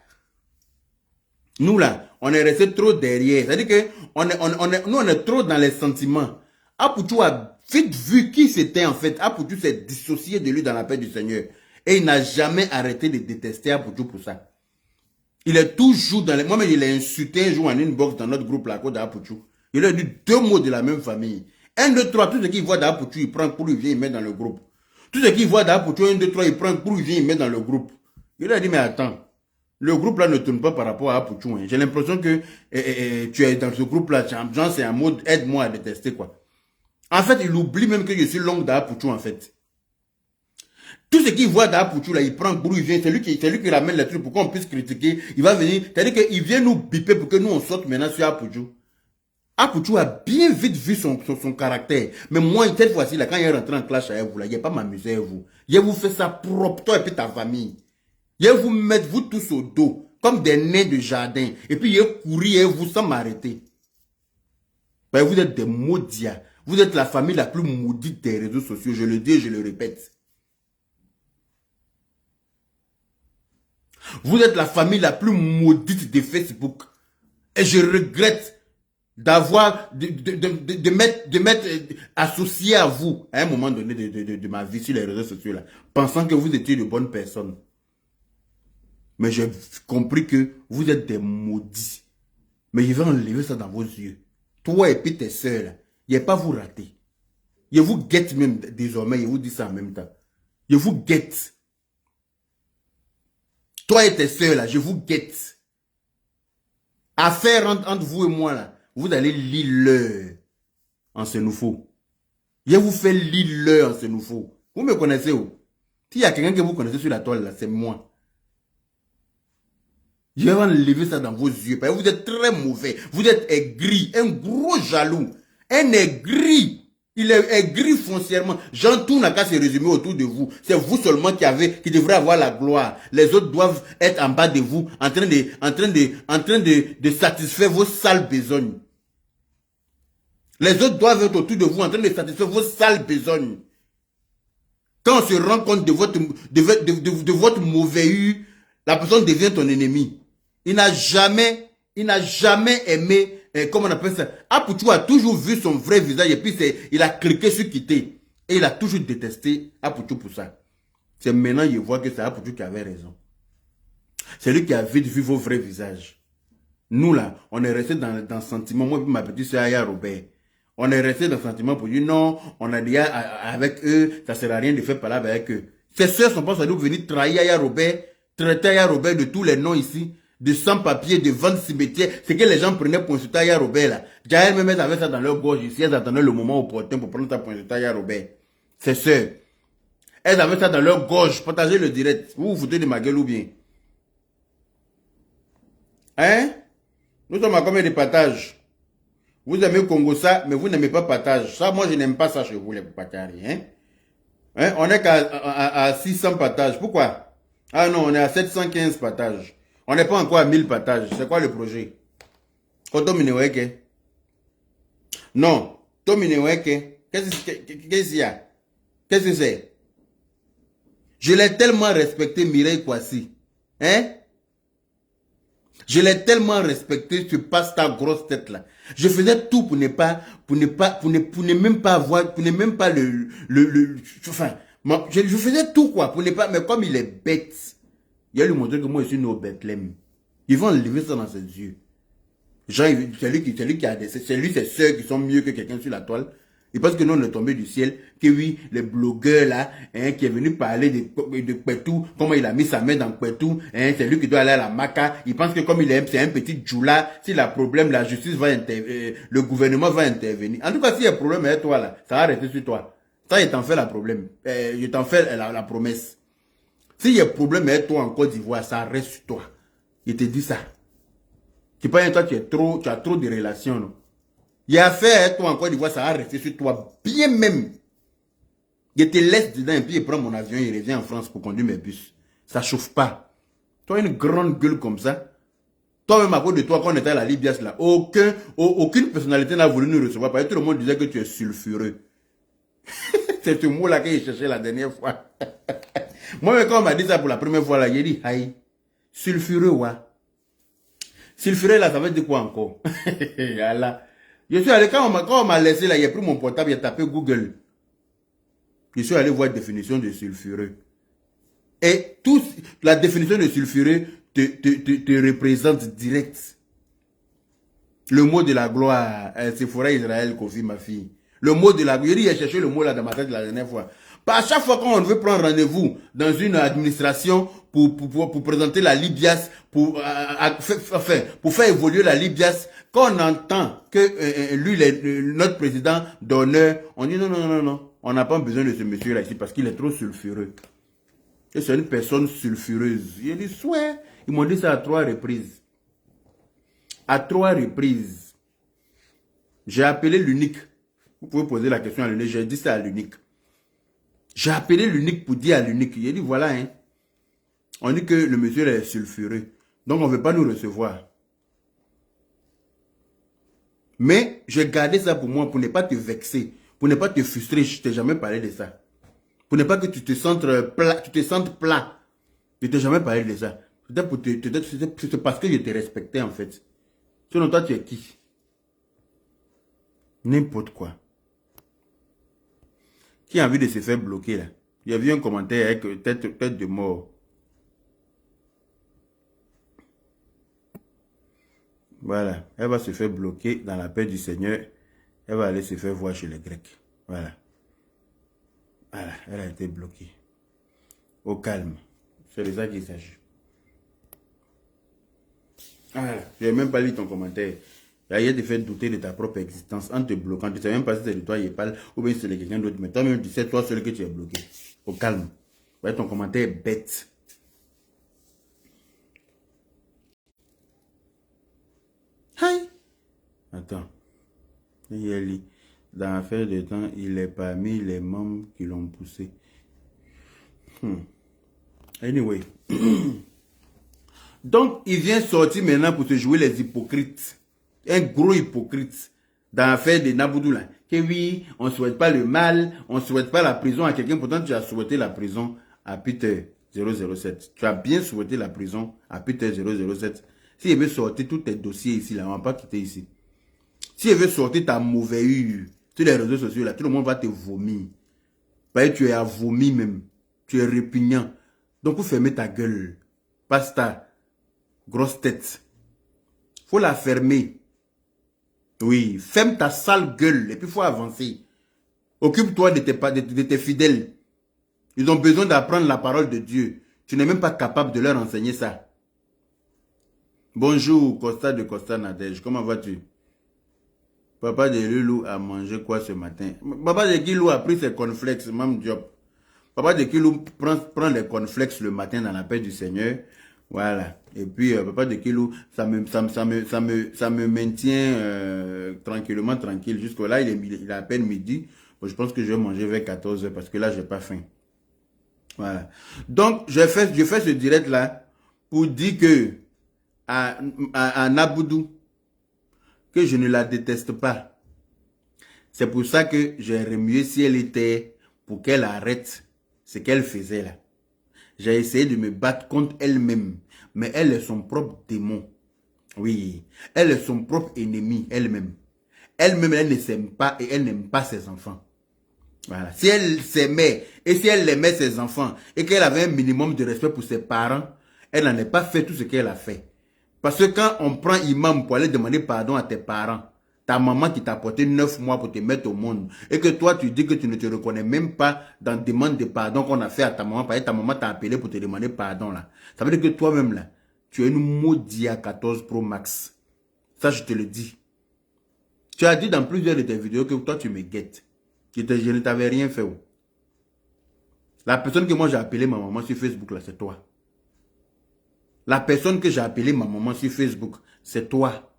Nous, là, on est resté trop derrière. C'est-à-dire que nous, on est trop dans les sentiments. Apouchou a vite vu qui c'était en fait. Apouchou s'est dissocié de lui dans la paix du Seigneur. Et il n'a jamais arrêté de détester Apouchou pour ça. Il est toujours dans les... Moi-même, il a insulté un jour en inbox dans notre groupe, la Côte d'Apouchou. Il a dit 2 mots de la même famille. 1, 2, 3, tout ce qu'il voit d'Apouchou, il prend pour lui, il vient dans le groupe. Tout ce qu'il voit d'Apouchou, 1, 2, 3, il prend pour lui, il met dans le groupe. Il a dit, mais attends, le groupe là ne tourne pas par rapport à Apouchou. Hein. J'ai l'impression que tu es dans ce groupe là, genre c'est un mode aide-moi à détester quoi. En fait, il oublie même que je suis l'oncle d'Apouchou en fait. Tout ce qu'il voit d'Apouchou là, il prend pour lui, c'est lui qui ramène les trucs pour qu'on puisse critiquer. Il va venir, c'est-à-dire qu'il vient nous biper pour que nous on sorte maintenant sur Apouchou. Apouchou a bien vite vu son caractère. Mais moi, cette fois-ci, là, quand il est rentré en clash avec vous, là, il n'y a pas m'amuser avec vous. Il vous fait ça propre, toi et puis ta famille. Il vous mettre vous tous au dos, comme des nains de jardin. Et puis il courir et vous sans m'arrêter. Ben, vous êtes des maudits. Vous êtes la famille la plus maudite des réseaux sociaux. Je le dis et je le répète. Vous êtes la famille la plus maudite de Facebook. Et je regrette d'avoir, de m'être associé à vous à un moment donné de ma vie sur les réseaux sociaux là, pensant que vous étiez de bonnes personnes. Mais j'ai compris que vous êtes des maudits. Mais je vais enlever ça dans vos yeux. Toi et puis tes soeurs là, il n'y a pas vous rater. Je vous guette même désormais, je vous dis ça en même temps. Je vous guette. Toi et tes soeurs là, je vous guette. Affaire entre vous et moi là, vous allez lire l'heure en ce nouveau. Je vous fais lire l'heure en ce nouveau. Vous me connaissez où? S'il y a quelqu'un que vous connaissez sur la toile là, c'est moi. Je vais enlever ça dans vos yeux. Parce que vous êtes très mauvais. Vous êtes aigri. Un gros jaloux. Un aigri. Il est aigri foncièrement. Jean, tout n'a qu'à se résumer autour de vous. C'est vous seulement qui devrez avoir la gloire. Les autres doivent être en bas de vous, en train de satisfaire vos sales besognes. Les autres doivent être autour de vous, en train de satisfaire vos sales besognes. Quand on se rend compte de votre mauvais, la personne devient ton ennemi. Il n'a jamais aimé, comment on appelle ça. Apoutou a toujours vu son vrai visage et puis il a cliqué sur quitter. Et il a toujours détesté Apoutou pour ça. C'est maintenant qu'il voit que c'est Apoutou qui avait raison. C'est lui qui a vite vu vos vrais visages. Nous là, on est resté dans le sentiment. Moi et ma petite soeur Aya Robert. On est resté dans le sentiment pour dire non, on a dit avec eux, ça ne sert à rien de faire parler avec eux. Ces soeurs sont pas venus venir trahir Aya Robert, traiter Aya Robert de tous les noms ici, de sans-papiers, de vente cimetière. C'est que les gens prenaient pour insulter Aya Robert là. Jaël même avait ça dans leur gorge ici, elles attendaient le moment opportun pour prendre ça pour insulter Aya Robert. Ces soeurs. Elles avaient ça dans leur gorge, partagez le direct. Vous vous foutez de ma gueule ou bien? Hein? Nous sommes à combien de partages? Vous aimez Congo ça, mais vous n'aimez pas partage. Ça, moi, je n'aime pas ça chez vous, les partages. Hein? On est qu'à 600 partages. Pourquoi? Ah non, on est à 715 partages. On n'est pas encore à 1000 partages. C'est quoi le projet? Kotomineweke. Non. Tomineweke. Qu'est-ce qu'il y a? Qu'est-ce que c'est? Je l'ai tellement respecté, Mireille Kwasi. Hein? Je l'ai tellement respecté, tu passes ta grosse tête là. Je faisais tout pour ne même pas avoir, pour ne même pas enfin, je faisais tout quoi, pour ne pas, mais comme il est bête, il a lui montré que moi je suis né au Bethléem. Ils vont enlever ça dans ses yeux. Genre, c'est lui qui a des, c'est lui, ses soeurs qui sont mieux que quelqu'un sur la toile. Il pense que nous on est tombé du ciel, que oui, les blogueurs là, hein, qui est venu parler de Kwetou, comment il a mis sa main dans Kwetou, hein, c'est lui qui doit aller à la Maka. Il pense que comme c'est un petit djoula, s'il a problème, la justice va intervenir, le gouvernement va intervenir. En tout cas, s'il y a un problème avec toi là, ça va rester sur toi. Ça, je t'en fais la problème. Je t'en fais la promesse. S'il y a un problème avec toi en Côte d'Ivoire, ça reste sur toi. Il te dit ça. Tu penses que toi, tu as trop de relations, non? Il y a affaire avec toi en Côte d'Ivoire, ça va rester sur toi, bien même. Je te laisse dedans et puis je prends mon avion et je reviens en France pour conduire mes bus. Ça chauffe pas. Toi, une grande gueule comme ça. Toi-même, à cause de toi, quand on était à la Libias, là, aucune personnalité n'a voulu nous recevoir parce que tout le monde disait que tu es sulfureux. C'est ce mot-là que j'ai cherché la dernière fois. Moi, quand on m'a dit ça pour la première fois, là, j'ai dit, aïe, sulfureux, ouais. Sulfureux, là, ça veut dire quoi encore? Voilà. Je suis allé, quand on m'a laissé là, j'ai pris mon portable, j'ai tapé Google. Je suis allé voir la définition de sulfureux. Et la définition de sulfureux te représente direct. Le mot de la gloire, c'est Sephora Israël Kofi, ma fille. Le mot de la gloire, j'ai cherché le mot là dans ma tête la dernière fois. À chaque fois qu'on veut prendre rendez-vous dans une administration pour présenter la Libias, pour faire évoluer la Libias, quand on entend que lui, notre président d'honneur, on dit non, on n'a pas besoin de ce monsieur-là ici parce qu'il est trop sulfureux. Et c'est une personne sulfureuse. Il dit, soit, ils m'ont dit ça à 3 reprises. À 3 reprises. J'ai appelé l'unique. Vous pouvez poser la question à l'unique. J'ai dit ça à l'unique. J'ai appelé l'unique pour dire à l'unique. Il a dit, voilà, hein. On dit que le monsieur est sulfureux. Donc, on ne veut pas nous recevoir. Mais, j'ai gardé ça pour moi, pour ne pas te vexer, pour ne pas te frustrer. Je ne t'ai jamais parlé de ça. Pour ne pas que tu te sentes plat. Je ne t'ai jamais parlé de ça. C'est parce que je te respectais, en fait. Sinon, toi, tu es qui? N'importe quoi. Qui a envie de se faire bloquer, là? Il y a vu un commentaire avec tête de mort. Voilà. Elle va se faire bloquer dans la paix du Seigneur. Elle va aller se faire voir chez les Grecs. Voilà. Voilà, elle a été bloquée. Au calme. C'est de ça qu'il s'agit. Voilà. Je n'ai même pas lu ton commentaire. Il te fait douter de ta propre existence en te bloquant. Tu ne sais même pas si c'est de toi il parle ou bien si c'est de quelqu'un d'autre. Mais toi-même, tu sais toi seul que tu es bloqué. Au calme. Ouais, ton commentaire est bête. Hi. Attends. Dans l'affaire de temps, il est parmi les membres qui l'ont poussé. Anyway. Donc, il vient sortir maintenant pour te jouer les hypocrites. Un gros hypocrite dans l'affaire de Naboudou là. Que oui, on ne souhaite pas le mal, on ne souhaite pas la prison à quelqu'un. Pourtant, tu as souhaité la prison à Peter 007. Tu as bien souhaité la prison à Peter 007. S'il veut sortir tous tes dossiers ici, là, on ne va pas quitter ici. S'il veut sortir ta mauvaise sur les réseaux sociaux, là, tout le monde va te vomir. Parce que tu es à vomir même. Tu es répugnant. Donc, vous fermez ta gueule. Basta. Grosse tête. Faut la fermer. Oui, ferme ta sale gueule et puis il faut avancer. Occupe-toi de tes fidèles. Ils ont besoin d'apprendre la parole de Dieu. Tu n'es même pas capable de leur enseigner ça. Bonjour, Costa de Costa Nadège. Comment vas-tu? Papa de Lulu a mangé quoi ce matin? Papa de Kilou a pris ses cornflakes, même job. Papa de Kilou prend les cornflakes le matin dans la paix du Seigneur. Voilà. Et puis, papa de Kilou, ça me maintient tranquillement tranquille. Jusqu'à là, il est à peine midi. Bon, je pense que je vais manger vers 14 h parce que là, j'ai pas faim. Voilà. Donc, je fais ce direct là pour dire que à Naboudou, que je ne la déteste pas. C'est pour ça que j'aimerais mieux si elle était pour qu'elle arrête ce qu'elle faisait là. J'ai essayé de me battre contre elle-même. Mais elle est son propre démon. Oui. Elle est son propre ennemi, elle-même. Elle-même, elle ne s'aime pas et elle n'aime pas ses enfants. Voilà. Si elle s'aimait et si elle aimait ses enfants et qu'elle avait un minimum de respect pour ses parents, elle n'en a pas fait tout ce qu'elle a fait. Parce que quand on prend imam pour aller demander pardon à tes parents, ta maman qui t'a porté 9 mois pour te mettre au monde, et que toi tu dis que tu ne te reconnais même pas dans la demande de pardon qu'on a fait à ta maman, parce que ta maman t'a appelé pour te demander pardon là. Ça veut dire que toi-même là, tu es une maudite à 14 Pro Max. Ça je te le dis. Tu as dit dans plusieurs de tes vidéos que toi tu me guettes. Je ne t'avais rien fait. La personne que moi j'ai appelé ma maman sur Facebook là, c'est toi. La personne que j'ai appelée ma maman sur Facebook, c'est toi.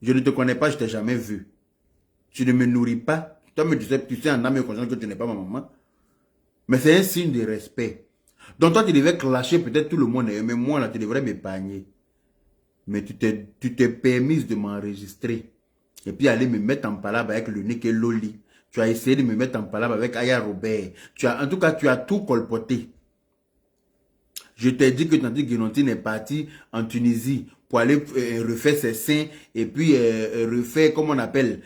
Je ne te connais pas, je ne t'ai jamais vu. Tu ne me nourris pas. Toi, tu sais en âme et conscience que tu n'es pas ma maman. Mais c'est un signe de respect. Donc toi, tu devais clasher peut-être tout le monde. Mais moi, là, tu devrais m'épargner. Mais tu t'es permise de m'enregistrer. Et puis aller me mettre en palabre avec le Nick et Loli. Tu as essayé de me mettre en palabre avec Aya Robert. En tout cas, tu as tout colpoté. Je t'ai dit que Tanti Guénontine est parti en Tunisie pour aller refaire ses seins et puis refaire, comment on appelle,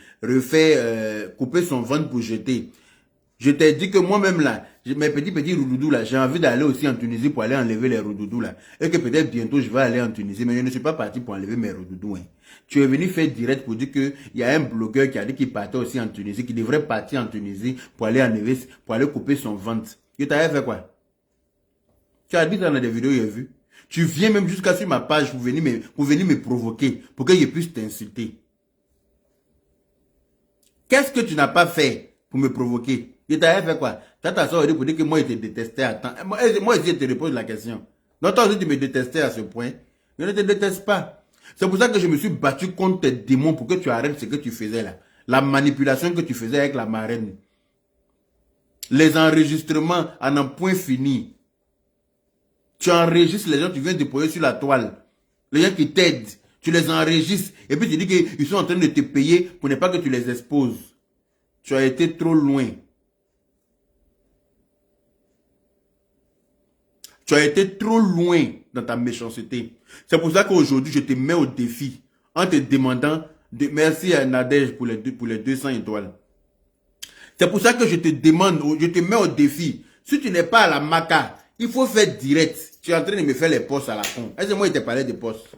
couper son ventre pour jeter. Je t'ai dit que moi-même là, mes petits roudoudous là, j'ai envie d'aller aussi en Tunisie pour aller enlever les roudoudous là. Et que peut-être bientôt je vais aller en Tunisie, mais je ne suis pas parti pour enlever mes roudoudous. Hein. Tu es venu faire direct pour dire qu'il y a un blogueur qui a dit qu'il partait aussi en Tunisie, qui devrait partir en Tunisie pour aller enlever, pour aller couper son ventre. Je t'avais fait quoi? Tu as dit dans des vidéos, j'ai vu. Tu viens même jusqu'à sur ma page pour venir me provoquer, pour que je puisse t'insulter. Qu'est-ce que tu n'as pas fait pour me provoquer? Je t'avais fait quoi? Tu as ta soeur pour dire que moi, je te détestais à temps. Moi aussi, je te repose la question. Donc, toi aussi, tu me détestais à ce point. Je ne te déteste pas. C'est pour ça que je me suis battu contre tes démons pour que tu arrêtes ce que tu faisais là. La manipulation que tu faisais avec la marraine. Les enregistrements en un point fini. Tu enregistres les gens, tu viens déposer sur la toile. Les gens qui t'aident, tu les enregistres. Et puis tu dis qu'ils sont en train de te payer pour ne pas que tu les exposes. Tu as été trop loin. Tu as été trop loin dans ta méchanceté. C'est pour ça qu'aujourd'hui, je te mets au défi en te demandant, merci à Nadège pour les 200 étoiles. C'est pour ça que je te demande, je te mets au défi. Si tu n'es pas à la Maca, il faut faire direct. Tu es en train de me faire les postes à la con. Est-ce que moi, je t'ai parlé de postes?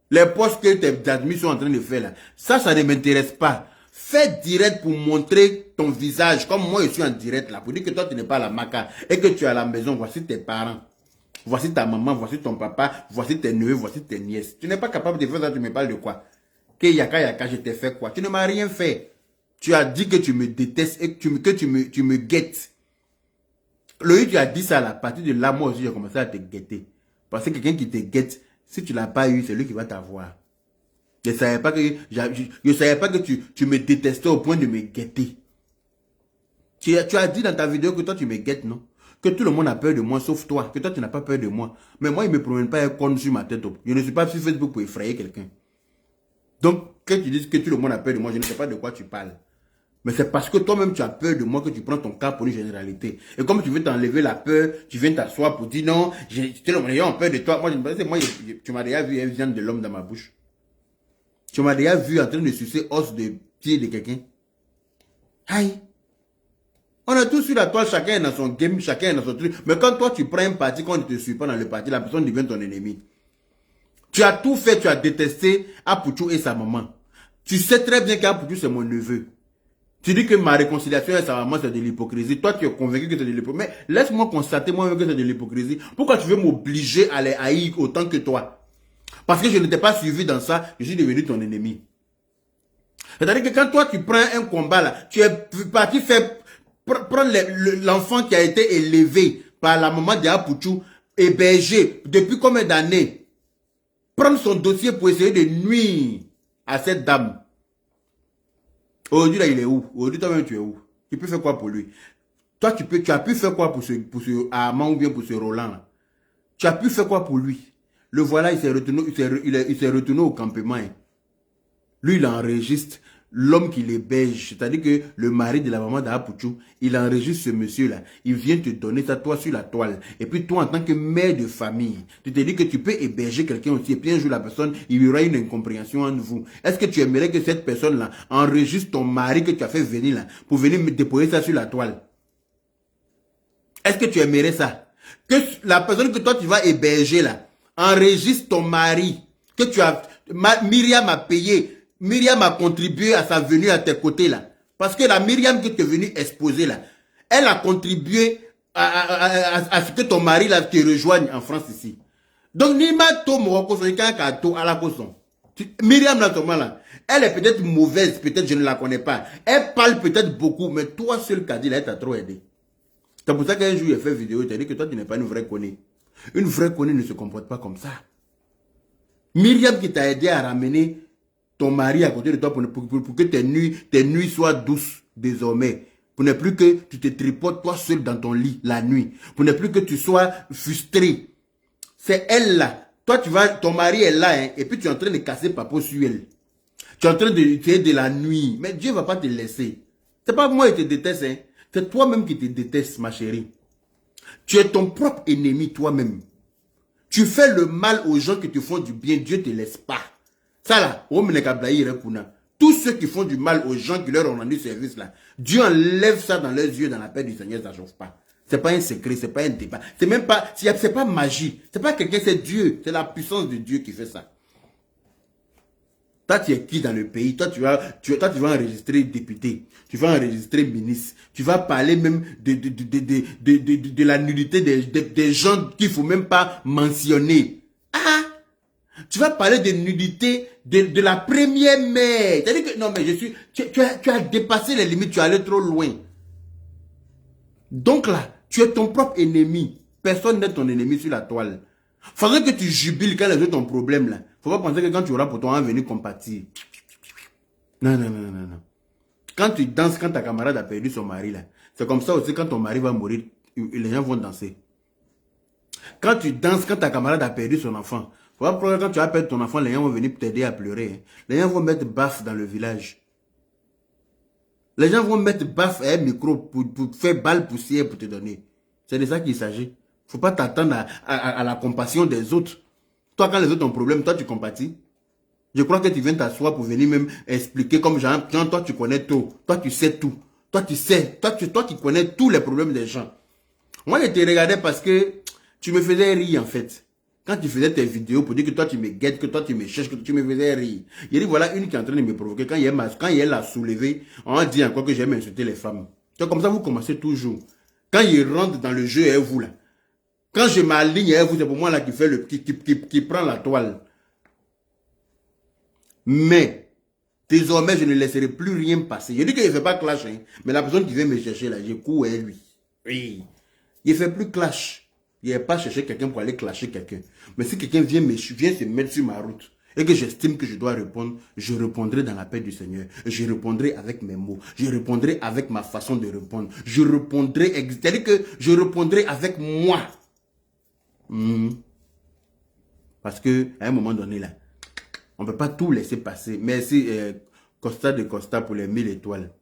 Les postes que tes admis sont en train de faire là. Ça ne m'intéresse pas. fais direct pour montrer ton visage. Comme moi, je suis en direct là. Pour dire que toi, tu n'es pas à la maca. Et que tu es à la maison. Voici tes parents. Voici ta maman. Voici ton papa. Voici tes neveux. Voici tes nièces. Tu n'es pas capable de faire ça. Tu me parles de quoi? Que yaka, je t'ai fait quoi? Tu ne m'as rien fait. Tu as dit que tu me détestes et que tu me guettes. Loïc, tu as dit ça à la partir de là, moi aussi, j'ai commencé à te guetter. Parce que quelqu'un qui te guette, si tu ne l'as pas eu, c'est lui qui va t'avoir. Je ne savais pas que tu me détestais au point de me guetter. Tu as dit dans ta vidéo que toi, tu me guettes, non? Que tout le monde a peur de moi, sauf toi. Que toi, tu n'as pas peur de moi. Mais moi, il ne me promène pas un con sur ma tête. Je ne suis pas sur Facebook pour effrayer quelqu'un. Donc, quand tu dis que tout le monde a peur de moi, je ne sais pas de quoi tu parles. Mais c'est parce que toi-même, tu as peur de moi que tu prends ton cas pour une généralité. Et comme tu veux t'enlever la peur, tu viens t'asseoir pour dire non, tout le monde a peur de toi. Moi, tu m'as déjà vu un viande de l'homme dans ma bouche. Tu m'as déjà vu en train de sucer os de pied de quelqu'un. Aïe. On est tous sur la toile, chacun est dans son game, chacun est dans son truc. Mais quand toi, tu prends un parti, quand on ne te suit pas dans le parti, la personne devient ton ennemi. Tu as tout fait, tu as détesté Apouchou et sa maman. Tu sais très bien qu'Apouchou, c'est mon neveu. Tu dis que ma réconciliation avec sa maman, c'est de l'hypocrisie. Toi, tu es convaincu que c'est de l'hypocrisie. Mais laisse-moi constater moi-même que c'est de l'hypocrisie. Pourquoi tu veux m'obliger à les haïr autant que toi? Parce que je ne t'ai pas suivi dans ça, je suis devenu ton ennemi. C'est-à-dire que quand toi, tu prends un combat là, tu es parti faire prendre l'enfant qui a été élevé par la maman de Apouchou, hébergé depuis combien d'années, prendre son dossier pour essayer de nuire à cette dame. Aujourd'hui, là, il est où? Aujourd'hui, toi-même, tu es où? Tu peux faire quoi pour lui? Toi, tu as pu faire quoi pour ce Armand ou bien pour ce Roland là? Tu as pu faire quoi pour lui? Le voilà, il s'est retourné au campement. Hein. Lui, il enregistre l'homme qui l'héberge, c'est-à-dire que le mari de la maman d'Apouchou, il enregistre ce monsieur-là. Il vient te donner ça, toi, sur la toile. Et puis, toi, en tant que mère de famille, tu te dis que tu peux héberger quelqu'un aussi. Et puis, un jour, la personne, il y aura une incompréhension entre vous. Est-ce que tu aimerais que cette personne-là enregistre ton mari que tu as fait venir là, pour venir me déposer ça sur la toile? Est-ce que tu aimerais ça? Que la personne que toi, tu vas héberger là, enregistre ton mari, que tu as... Myriam a payé... Myriam a contribué à sa venue à tes côtés là. Parce que la Myriam qui est venue exposer là, elle a contribué à ce que ton mari là te rejoigne en France ici. Donc, Nima to Moroko, c'est quelqu'un qui a la caution. Myriam là, elle est peut-être mauvaise, peut-être je ne la connais pas. Elle parle peut-être beaucoup, mais toi seul Kadi là, elle t'a trop aidé. C'est pour ça qu'un jour il a fait vidéo, il t'a dit que toi tu n'es pas une vraie connue. Une vraie connue ne se comporte pas comme ça. Myriam qui t'a aidé à ramener ton mari à côté de toi pour que tes nuits soient douces désormais. Pour ne plus que tu te tripotes toi seul dans ton lit la nuit. Pour ne plus que tu sois frustré. C'est elle là. Toi, ton mari est là, hein, et puis tu es en train de casser papo sur elle. Tu es en train de tuer de la nuit. Mais Dieu ne va pas te laisser. C'est pas moi qui te déteste, hein. C'est toi-même qui te déteste, ma chérie. Tu es ton propre ennemi, toi-même. Tu fais le mal aux gens qui te font du bien. Dieu ne te laisse pas. Ça là, tous ceux qui font du mal aux gens qui leur ont rendu service là, Dieu enlève ça dans leurs yeux, dans la paix du Seigneur, ça ne chauffe pas. C'est pas un secret, c'est pas un débat. C'est même pas, c'est pas magie. C'est pas quelqu'un, c'est Dieu. C'est la puissance de Dieu qui fait ça. Toi, tu es qui dans le pays? Toi, tu vas enregistrer député. Tu vas enregistrer ministre. Tu vas parler même de la nudité des gens qu'il ne faut même pas mentionner. Ah! Tu vas parler de nudité de la première mère. C'est-à-dire que, non, mais tu as dépassé les limites, tu es allé trop loin. Donc là, tu es ton propre ennemi. Personne n'est ton ennemi sur la toile. Faudrait que tu jubiles quand les autres ont un problème là. Faut pas penser que quand tu auras pour toi, on va venir compatir. Non. Quand tu danses, quand ta camarade a perdu son mari là, c'est comme ça aussi quand ton mari va mourir, les gens vont danser. Quand tu danses, quand ta camarade a perdu son enfant, faut pas que quand tu vas perdre ton enfant, les gens vont venir t'aider à pleurer. Les gens vont mettre baffe dans le village. Les gens vont mettre baffe à un micro pour faire balle poussière pour te donner. C'est de ça qu'il s'agit. Faut pas t'attendre à la compassion des autres. Toi, quand les autres ont un problème, toi, tu compatis. Je crois que tu viens t'asseoir pour venir même expliquer comme genre, toi, tu connais tout. Toi, tu sais tout. Toi, tu sais. Toi, tu connais tous les problèmes des gens. Moi, je te regardais parce que tu me faisais rire, en fait. Quand tu faisais tes vidéos pour dire que toi tu me guettes, que toi tu me cherches, que tu me faisais rire. Il dit voilà une qui est en train de me provoquer. Quand il l'a soulevé, on a dit encore que j'aime insulter les femmes. Donc comme ça vous commencez toujours. Quand il rentre dans le jeu, et vous là. Quand je m'aligne, et vous, c'est pour moi là qui fait qui prend la toile. Mais désormais, je ne laisserai plus rien passer. Je dis qu'il ne fait pas clash, hein, mais la personne qui vient me chercher là, je cours et lui. Oui. Il ne fait plus clash. Il n'est pas chercher quelqu'un pour aller clasher quelqu'un. Mais si quelqu'un vient se mettre sur ma route et que j'estime que je dois répondre, je répondrai dans la paix du Seigneur. Je répondrai avec mes mots. Je répondrai avec ma façon de répondre. Je répondrai, c'est-à-dire que je répondrai avec moi. Parce que à un moment donné là, on ne peut pas tout laisser passer. Merci Costa de Costa pour les 1000 étoiles.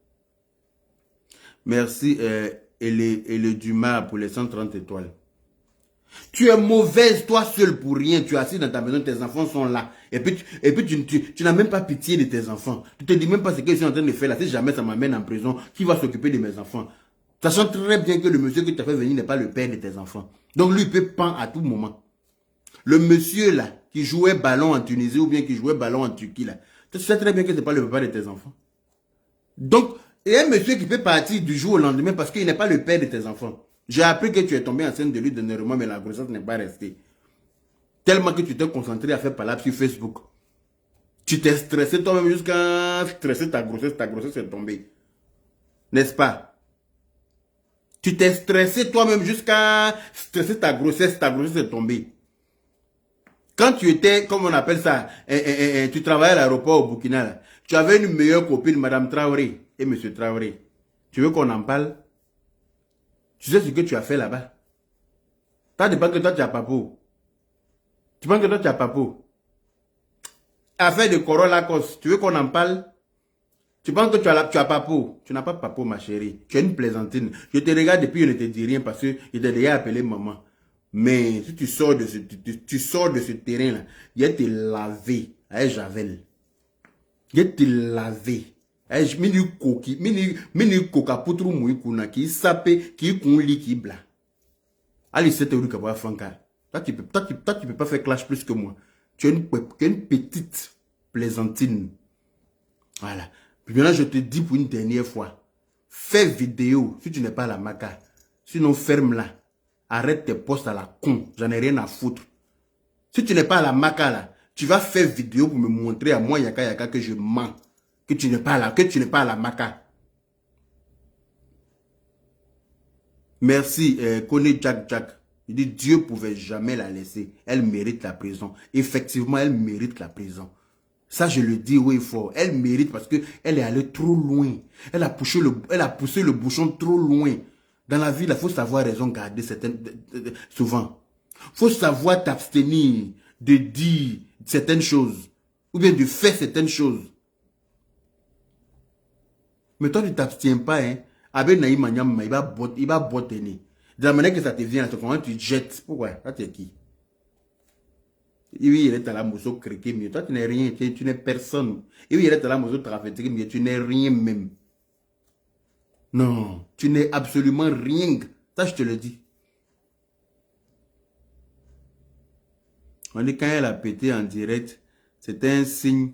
Merci et le Dumas pour les 130 étoiles. Tu es mauvaise, toi seul pour rien. Tu es assis dans ta maison, tes enfants sont là. Et puis tu n'as même pas pitié de tes enfants. Tu te dis même pas ce que je suis en train de faire là. Si jamais ça m'amène en prison, qui va s'occuper de mes enfants? Sachant très bien que le monsieur que tu as fait venir n'est pas le père de tes enfants. Donc lui, il peut pendre à tout moment. Le monsieur là, qui jouait ballon en Tunisie ou bien qui jouait ballon en Turquie là, tu sais très bien que ce n'est pas le papa de tes enfants. Donc, il y a un monsieur qui peut partir du jour au lendemain parce qu'il n'est pas le père de tes enfants. J'ai appris que tu es tombé enceinte de lui dernièrement, mais la grossesse n'est pas restée. Tellement que tu t'es concentré à faire palabre sur Facebook. Tu t'es stressé toi-même jusqu'à stresser ta grossesse est tombée. N'est-ce pas? Tu t'es stressé toi-même jusqu'à stresser ta grossesse est tombée. Quand tu étais, comme on appelle ça, tu travaillais à l'aéroport au Burkina, là, tu avais une meilleure copine, Madame Traoré et Monsieur Traoré. Tu veux qu'on en parle? Tu sais ce que tu as fait là-bas? Tu penses que toi tu as papo. Tu penses que toi tu as papo. Affaire de Corolla Cos, tu veux qu'on en parle? Tu penses que tu as papo. Tu n'as pas papo, ma chérie. Tu es une plaisantine. Je te regarde depuis, je ne te dis rien parce que je t'ai déjà appelé maman. Mais si tu sors de ce terrain-là, il y a te laver avec Javel. Il y a te laver. Mini coca poutru mouy kuna qui sape qui kunli qui bla. Ali c'était où que franca. Toi tu peux pas faire clash plus que moi. Tu es une petite plaisantine. Voilà. Puis maintenant je te dis pour une dernière fois, fais vidéo si tu n'es pas à la maca. Sinon ferme-la. Arrête tes posts à la con. J'en ai rien à foutre. Si tu n'es pas à la maca là, tu vas faire vidéo pour me montrer à moi Yaka que je mens. Que tu n'es pas là, que tu n'es pas à la maca. Merci, Kone Jack. Il dit Dieu ne pouvait jamais la laisser. Elle mérite la prison. Effectivement, elle mérite la prison. Ça, je le dis oui fort. Elle mérite parce qu'elle est allée trop loin. Elle a poussé le bouchon trop loin. Dans la vie, il faut savoir raison garder souvent. Il faut savoir t'abstenir de dire certaines choses. Ou bien de faire certaines choses. Mais toi, tu ne t'abstiens pas, hein. Avec Naïm Manyam, il va botter. De la manière que ça te vient, comment tu jettes. Pourquoi? Ça, t'es qui? Oui, il est à la mousseau créqué, mais toi, tu n'es rien. Tu n'es personne. Oui, il est à la mousseau trafiqué, mais tu n'es rien même. Non, tu n'es absolument rien. Ça, je te le dis. On dit quand elle a pété en direct, c'était un signe.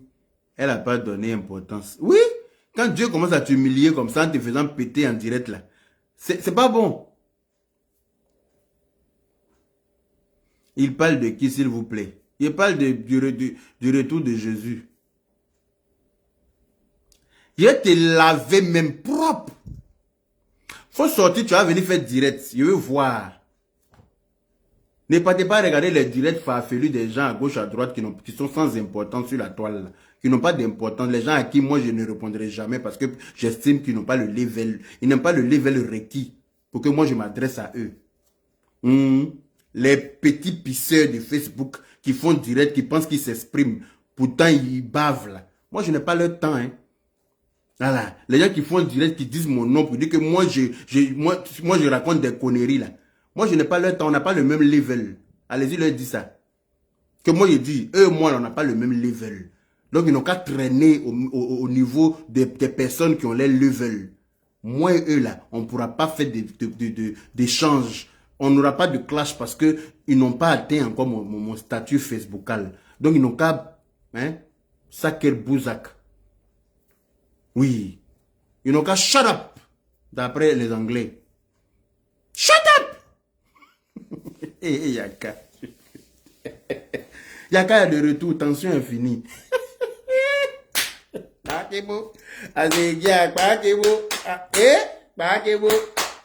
Elle n'a pas donné importance. Oui! Quand Dieu commence à t'humilier comme ça en te faisant péter en direct là, c'est pas bon. Il parle de qui s'il vous plaît? Il parle du retour de Jésus. Je vais te laver même propre. Faut sortir, tu vas venir faire direct. Je veux voir. Ne partez pas regarder les directs farfelus des gens à gauche, à droite qui sont sans importance sur la toile là. Qui n'ont pas d'importance, les gens à qui moi je ne répondrai jamais parce que j'estime qu'ils n'ont pas le level, ils n'ont pas le level requis pour que moi je m'adresse à eux. Les petits pisseurs de Facebook qui font direct, qui pensent qu'ils s'expriment, pourtant ils bavent là. Moi je n'ai pas leur temps, hein. Voilà. Les gens qui font direct, qui disent mon nom pour dire que moi je raconte des conneries là. Moi je n'ai pas leur temps, on n'a pas le même level. Allez-y leur dis ça. Que moi je dis, eux moi on n'a pas le même level. Donc, ils n'ont qu'à traîner au niveau des personnes qui ont les level. Moi et eux, là, on ne pourra pas faire d'échanges on n'aura pas de clash parce qu'ils n'ont pas atteint encore mon statut facebookal. Donc, ils n'ont qu'à saquer Bouzak. Oui. Ils n'ont qu'à shut up, d'après les Anglais. Shut up! Et Yaka. Yaka est de retour, tension infinie. Pakebo, Azégia, Pakebo, Pakebo,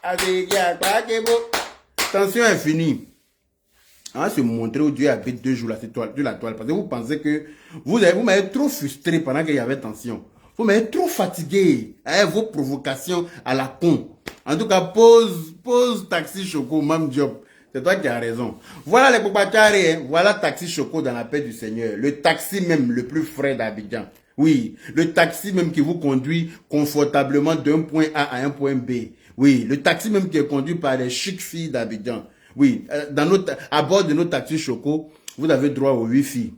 Azégia, Pakebo. Tension infinie. On va se montrer où Dieu habite 2 jours sur la toile. Parce que vous pensez que vous m'avez trop frustré pendant qu'il y avait tension. Vous m'avez trop fatigué avec vos provocations à la con. En tout cas, pose Taxi Choco, Mam Job. C'est toi qui as raison. Voilà les Bobachari, hein. Voilà Taxi Choco dans la paix du Seigneur. Le taxi même le plus frais d'Abidjan. Oui, le taxi même qui vous conduit confortablement d'un point A à un point B. Oui, le taxi même qui est conduit par les chic filles d'Abidjan. Oui, à bord de nos taxis Choco, vous avez droit au Wi-Fi.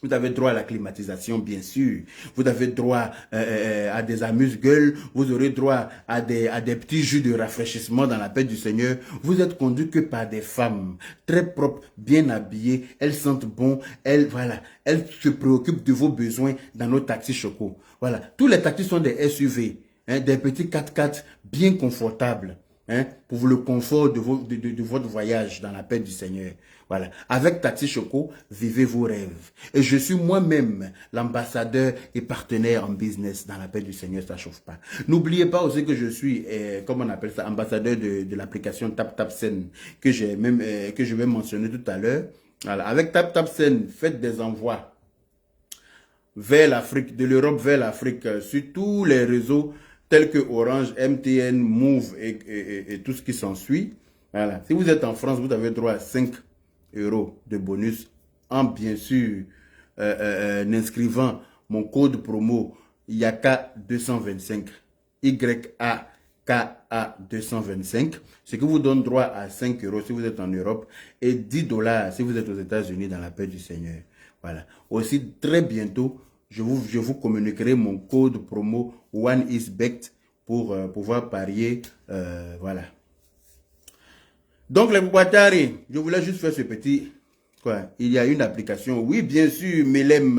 Vous avez droit à la climatisation, bien sûr. Vous avez droit à des amuse-gueules. Vous aurez droit à des petits jus de rafraîchissement dans la paix du Seigneur. Vous êtes conduit que par des femmes très propres, bien habillées. Elles sentent bon. Elles se préoccupent de vos besoins dans nos taxis Choco. Voilà. Tous les taxis sont des SUV, des petits 4x4 bien confortables. Pour le confort de votre voyage dans la paix du Seigneur. Voilà. Avec Taxi Choco, vivez vos rêves. Et je suis moi-même l'ambassadeur et partenaire en business dans la paix du Seigneur, ça chauffe pas. N'oubliez pas aussi que je suis, comment on appelle ça, ambassadeur de l'application TapTapSend que je vais mentionner tout à l'heure. Voilà. Avec TapTapSend, faites des envois vers l'Afrique, de l'Europe vers l'Afrique, sur tous les réseaux tels que Orange, MTN, Move et tout ce qui s'ensuit. Voilà. Si vous êtes en France, vous avez droit à 5 € de bonus en bien sûr inscrivant mon code promo YAKA 225 YAKA 225, ce qui vous donne droit à 5 € si vous êtes en Europe et 10 $ si vous êtes aux États-Unis dans la paix du Seigneur. Voilà. Aussi très bientôt, je vous communiquerai mon code promo OneIsBet pour pouvoir parier. Voilà. Donc les Boubatari, je voulais juste faire ce petit. Quoi? Il y a une application. Oui, bien sûr, Melem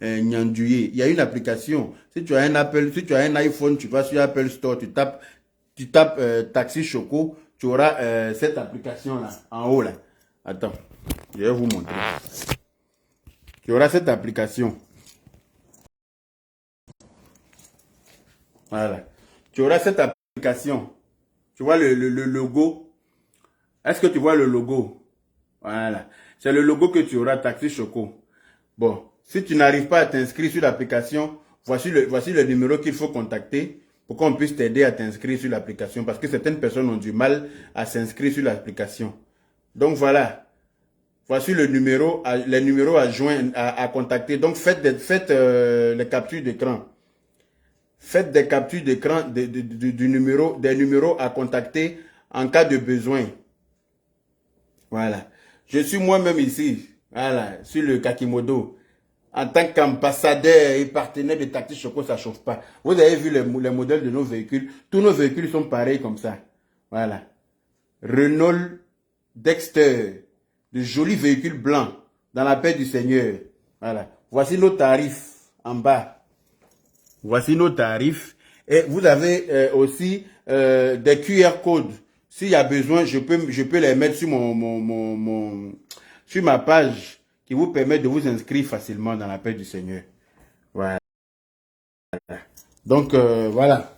Nyanduye. Il y a une application. Si tu as un Apple, si tu as un iPhone, tu vas sur Apple Store, tu tapes Taxi Choco, tu auras cette application là, en haut là. Attends, je vais vous montrer. Tu auras cette application. Voilà. Tu auras cette application. Tu vois le logo. Est-ce que tu vois le logo? Voilà. C'est le logo que tu auras, Taxi Choco. Bon. Si tu n'arrives pas à t'inscrire sur l'application, voici le numéro qu'il faut contacter pour qu'on puisse t'aider à t'inscrire sur l'application. Parce que certaines personnes ont du mal à s'inscrire sur l'application. Donc voilà. Voici les numéros à joindre, à contacter. Donc faites les captures d'écran. Faites des captures d'écran des numéros à contacter en cas de besoin. Voilà. Je suis moi-même ici, voilà, sur le Kakimodo, en tant qu'ambassadeur et partenaire de Taxi Choco, ça ne chauffe pas. Vous avez vu les modèles de nos véhicules. Tous nos véhicules sont pareils comme ça. Voilà. Renault Dexter, de jolis véhicules blancs, dans la paix du Seigneur. Voilà. Voici nos tarifs en bas. Voici nos tarifs. Et vous avez aussi des QR codes. S'il y a besoin, je peux les mettre sur sur ma page qui vous permet de vous inscrire facilement dans la paix du Seigneur. Voilà. Donc, voilà.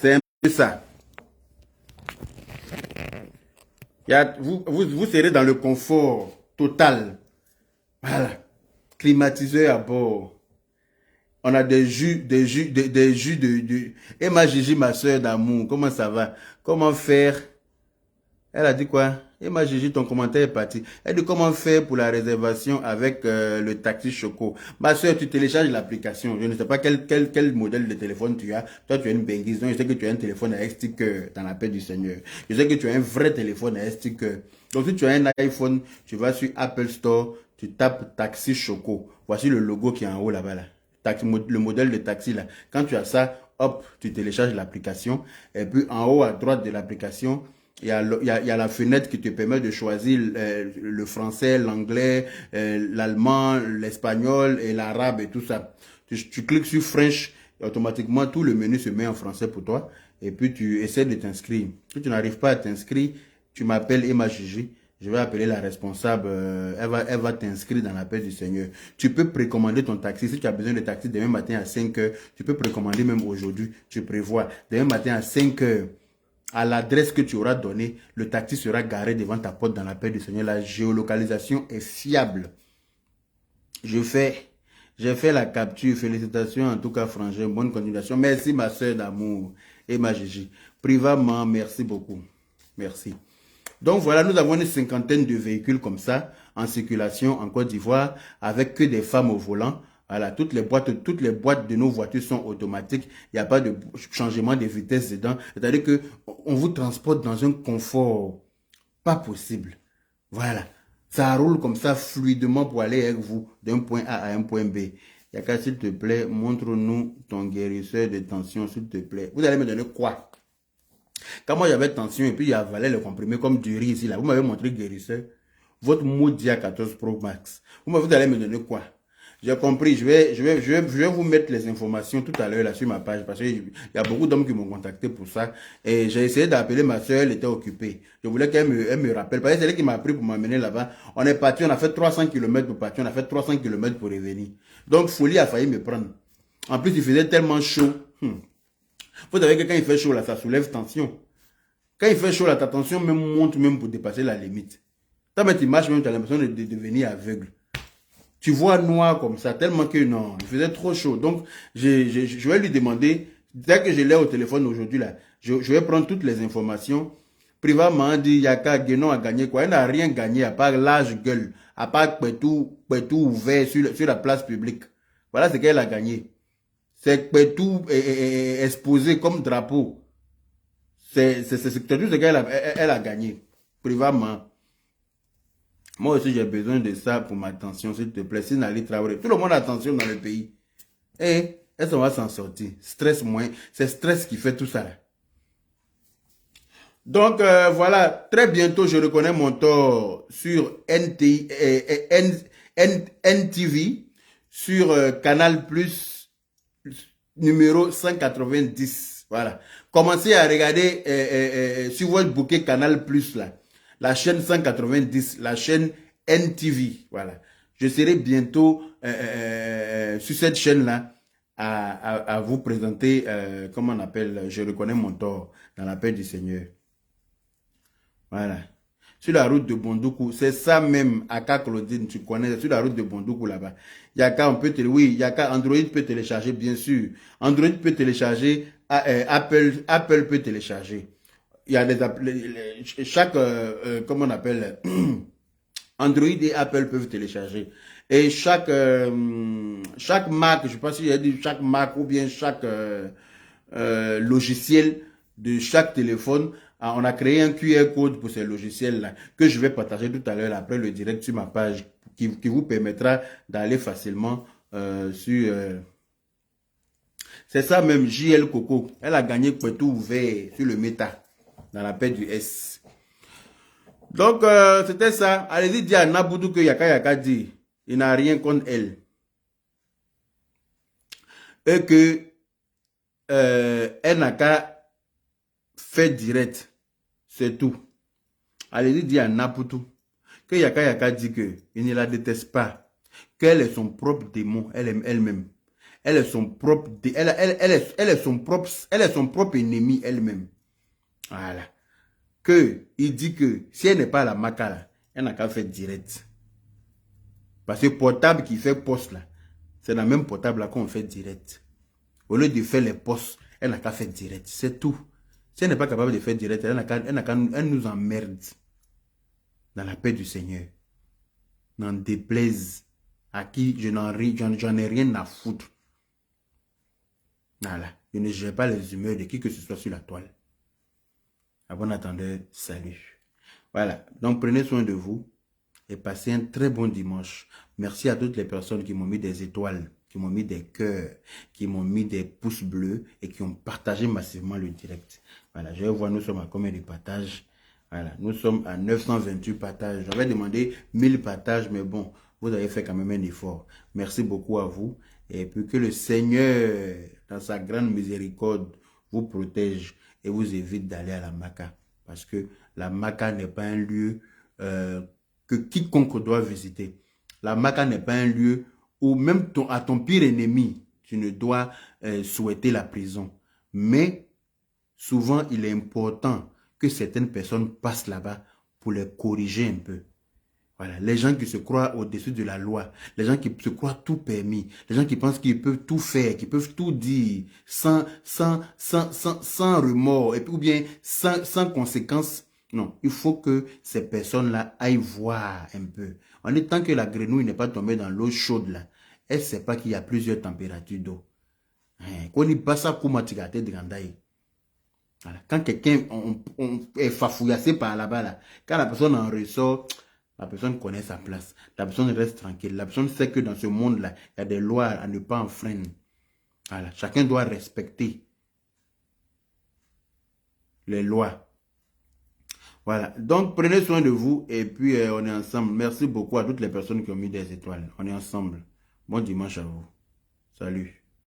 C'est un peu ça. Vous serez dans le confort total. Voilà. Climatiseur à bord. On a des jus de... Et ma Gigi, ma soeur d'amour, comment ça va? Comment faire? Elle a dit quoi? Et ma Gigi, ton commentaire est parti. Elle dit comment faire pour la réservation avec le Taxi Choco. Ma soeur, tu télécharges l'application. Je ne sais pas quel modèle de téléphone tu as. Toi, tu as une benguise. Je sais que tu as un téléphone à sticker dans la paix du Seigneur. Je sais que tu as un vrai téléphone à sticker. Donc, si tu as un iPhone, tu vas sur Apple Store, tu tapes Taxi Choco. Voici le logo qui est en haut là-bas là. Le modèle de taxi là. Quand tu as ça, hop, tu télécharges l'application. Et puis en haut à droite de l'application, il y a la fenêtre qui te permet de choisir le français, l'anglais, l'allemand, l'espagnol et l'arabe et tout ça. Tu cliques sur French et automatiquement tout le menu se met en français pour toi. Et puis tu essaies de t'inscrire. Si tu n'arrives pas à t'inscrire, tu m'appelles Emma Gigi. Je vais appeler la responsable. Elle va t'inscrire dans la paix du Seigneur. Tu peux précommander ton taxi. Si tu as besoin de taxi demain matin à 5 heures, tu peux précommander même aujourd'hui. Tu prévois. Demain matin à 5 heures, à l'adresse que tu auras donnée, le taxi sera garé devant ta porte dans la paix du Seigneur. La géolocalisation est fiable. J'ai fait la capture. Félicitations en tout cas, Frangin. Bonne continuation. Merci ma soeur d'amour et ma Gigi. Privalement, merci beaucoup. Merci. Donc voilà, nous avons une cinquantaine de véhicules comme ça en circulation en Côte d'Ivoire avec que des femmes au volant. Voilà, toutes les boîtes de nos voitures sont automatiques. Il n'y a pas de changement de vitesse dedans. C'est-à-dire que on vous transporte dans un confort pas possible. Voilà. Ça roule comme ça fluidement pour aller avec vous d'un point A à un point B. Yaka, s'il te plaît, montre-nous ton guérisseur de tension, s'il te plaît. Vous allez me donner quoi? Quand moi j'avais tension et puis il avalait le comprimé comme du riz ici, là, vous m'avez montré guérisseur. Votre Modia 14 Pro Max. Vous allez me donner quoi? J'ai compris, je vais vous mettre les informations tout à l'heure là sur ma page parce qu'il y a beaucoup d'hommes qui m'ont contacté pour ça. Et j'ai essayé d'appeler ma soeur, elle était occupée. Je voulais qu'elle me rappelle. Parce que c'est elle qui m'a appris pour m'amener là-bas. On est parti, on a fait 300 km pour partir, on a fait 300 km pour revenir. Donc folie a failli me prendre. En plus, il faisait tellement chaud. Vous savez que quand il fait chaud là, ça soulève tension. Quand il fait chaud là, ta tension même monte même pour dépasser la limite. Quand tu marches même, tu as l'impression de devenir aveugle. Tu vois noir comme ça, tellement que non, il faisait trop chaud. Donc, je vais lui demander, dès que je l'ai au téléphone aujourd'hui là, je vais prendre toutes les informations. Privalement, dit Yaka Guénon a gagné quoi? Elle n'a rien gagné à part l'âge gueule, à part Pétou ouvert sur la place publique. Voilà ce qu'elle a gagné. C'est Pétou exposé comme drapeau. C'est tout ce qu'elle a gagné. Privalement. Moi aussi, j'ai besoin de ça pour ma tension, s'il te plaît. Sinali Traoré. Tout le monde a tension dans le pays. Et est-ce qu'on va s'en sortir? Stress moins. C'est stress qui fait tout ça. Donc, voilà. Très bientôt, je reconnais mon tort sur NTV, sur Canal Plus, numéro 190. Voilà. Commencez à regarder sur votre bouquet Canal Plus, là. La chaîne 190, la chaîne NTV, voilà. Je serai bientôt sur cette chaîne-là à vous présenter, comment on appelle, je reconnais mon tort, dans la paix du Seigneur. Voilà. Sur la route de Bondoukou, c'est ça même, Aka Claudine, tu connais, sur la route de Bondoukou là-bas. Yaka, Yaka, Android peut télécharger, bien sûr. Android peut télécharger, Apple peut télécharger. Il y a chaque, comment on appelle, Android et Apple peuvent télécharger. Et chaque marque, je ne sais pas si j'ai dit chaque marque ou bien chaque logiciel de chaque téléphone, on a créé un QR code pour ces logiciels-là que je vais partager tout à l'heure après le direct sur ma page qui vous permettra d'aller facilement sur... c'est ça même, JL Coco. Elle a gagné tout ouvert sur le méta. Dans la paix du S. Donc, c'était ça. Allez-y dire à Naboudou que Yaka dit, il n'a rien contre elle. Et que elle n'a qu'à faire direct. C'est tout. Allez-y dire à Naboudou que Yaka dit que il ne la déteste pas. Qu'elle est son propre démon, elle-même. Elle est son propre, elle est son propre ennemi elle-même. Voilà. Il dit que si elle n'est pas à la Maca là, elle n'a qu'à faire direct. Parce que portable qui fait poste là, c'est la même portable là qu'on fait direct. Au lieu de faire les postes, elle n'a qu'à faire direct. C'est tout. Si elle n'est pas capable de faire direct, elle nous emmerde. Dans la paix du Seigneur. N'en déplaise à qui j'en ai rien à foutre. Voilà. Je ne gère pas les humeurs de qui que ce soit sur la toile. À bon attendeur, salut. Voilà, donc prenez soin de vous et passez un très bon dimanche. Merci à toutes les personnes qui m'ont mis des étoiles, qui m'ont mis des cœurs, qui m'ont mis des pouces bleus et qui ont partagé massivement le direct. Voilà, je vais voir nous sommes à combien de partages. Voilà, nous sommes à 928 partages. J'avais demandé 1000 partages, mais bon, vous avez fait quand même un effort. Merci beaucoup à vous. Et puis que le Seigneur, dans sa grande miséricorde, vous protège et vous évite d'aller à la Mecca. Parce que la Mecca n'est pas un lieu que quiconque doit visiter. La Mecca n'est pas un lieu où même à ton pire ennemi, tu ne dois souhaiter la prison. Mais souvent, il est important que certaines personnes passent là-bas pour les corriger un peu. Voilà, les gens qui se croient au-dessus de la loi, les gens qui se croient tout permis, les gens qui pensent qu'ils peuvent tout faire, qu'ils peuvent tout dire sans remords, et puis, ou bien sans conséquences. Non, il faut que ces personnes-là aillent voir un peu. En étant que la grenouille n'est pas tombée dans l'eau chaude là, elle ne sait pas qu'il y a plusieurs températures d'eau. Quand il passe à Koumatigate de Gandaï. Voilà. Quand quelqu'un est fafouillassé par là-bas, là, quand la personne en ressort, la personne connaît sa place. La personne reste tranquille. La personne sait que dans ce monde-là, il y a des lois à ne pas enfreindre. Voilà. Chacun doit respecter les lois. Voilà. Donc, prenez soin de vous et puis on est ensemble. Merci beaucoup à toutes les personnes qui ont mis des étoiles. On est ensemble. Bon dimanche à vous. Salut.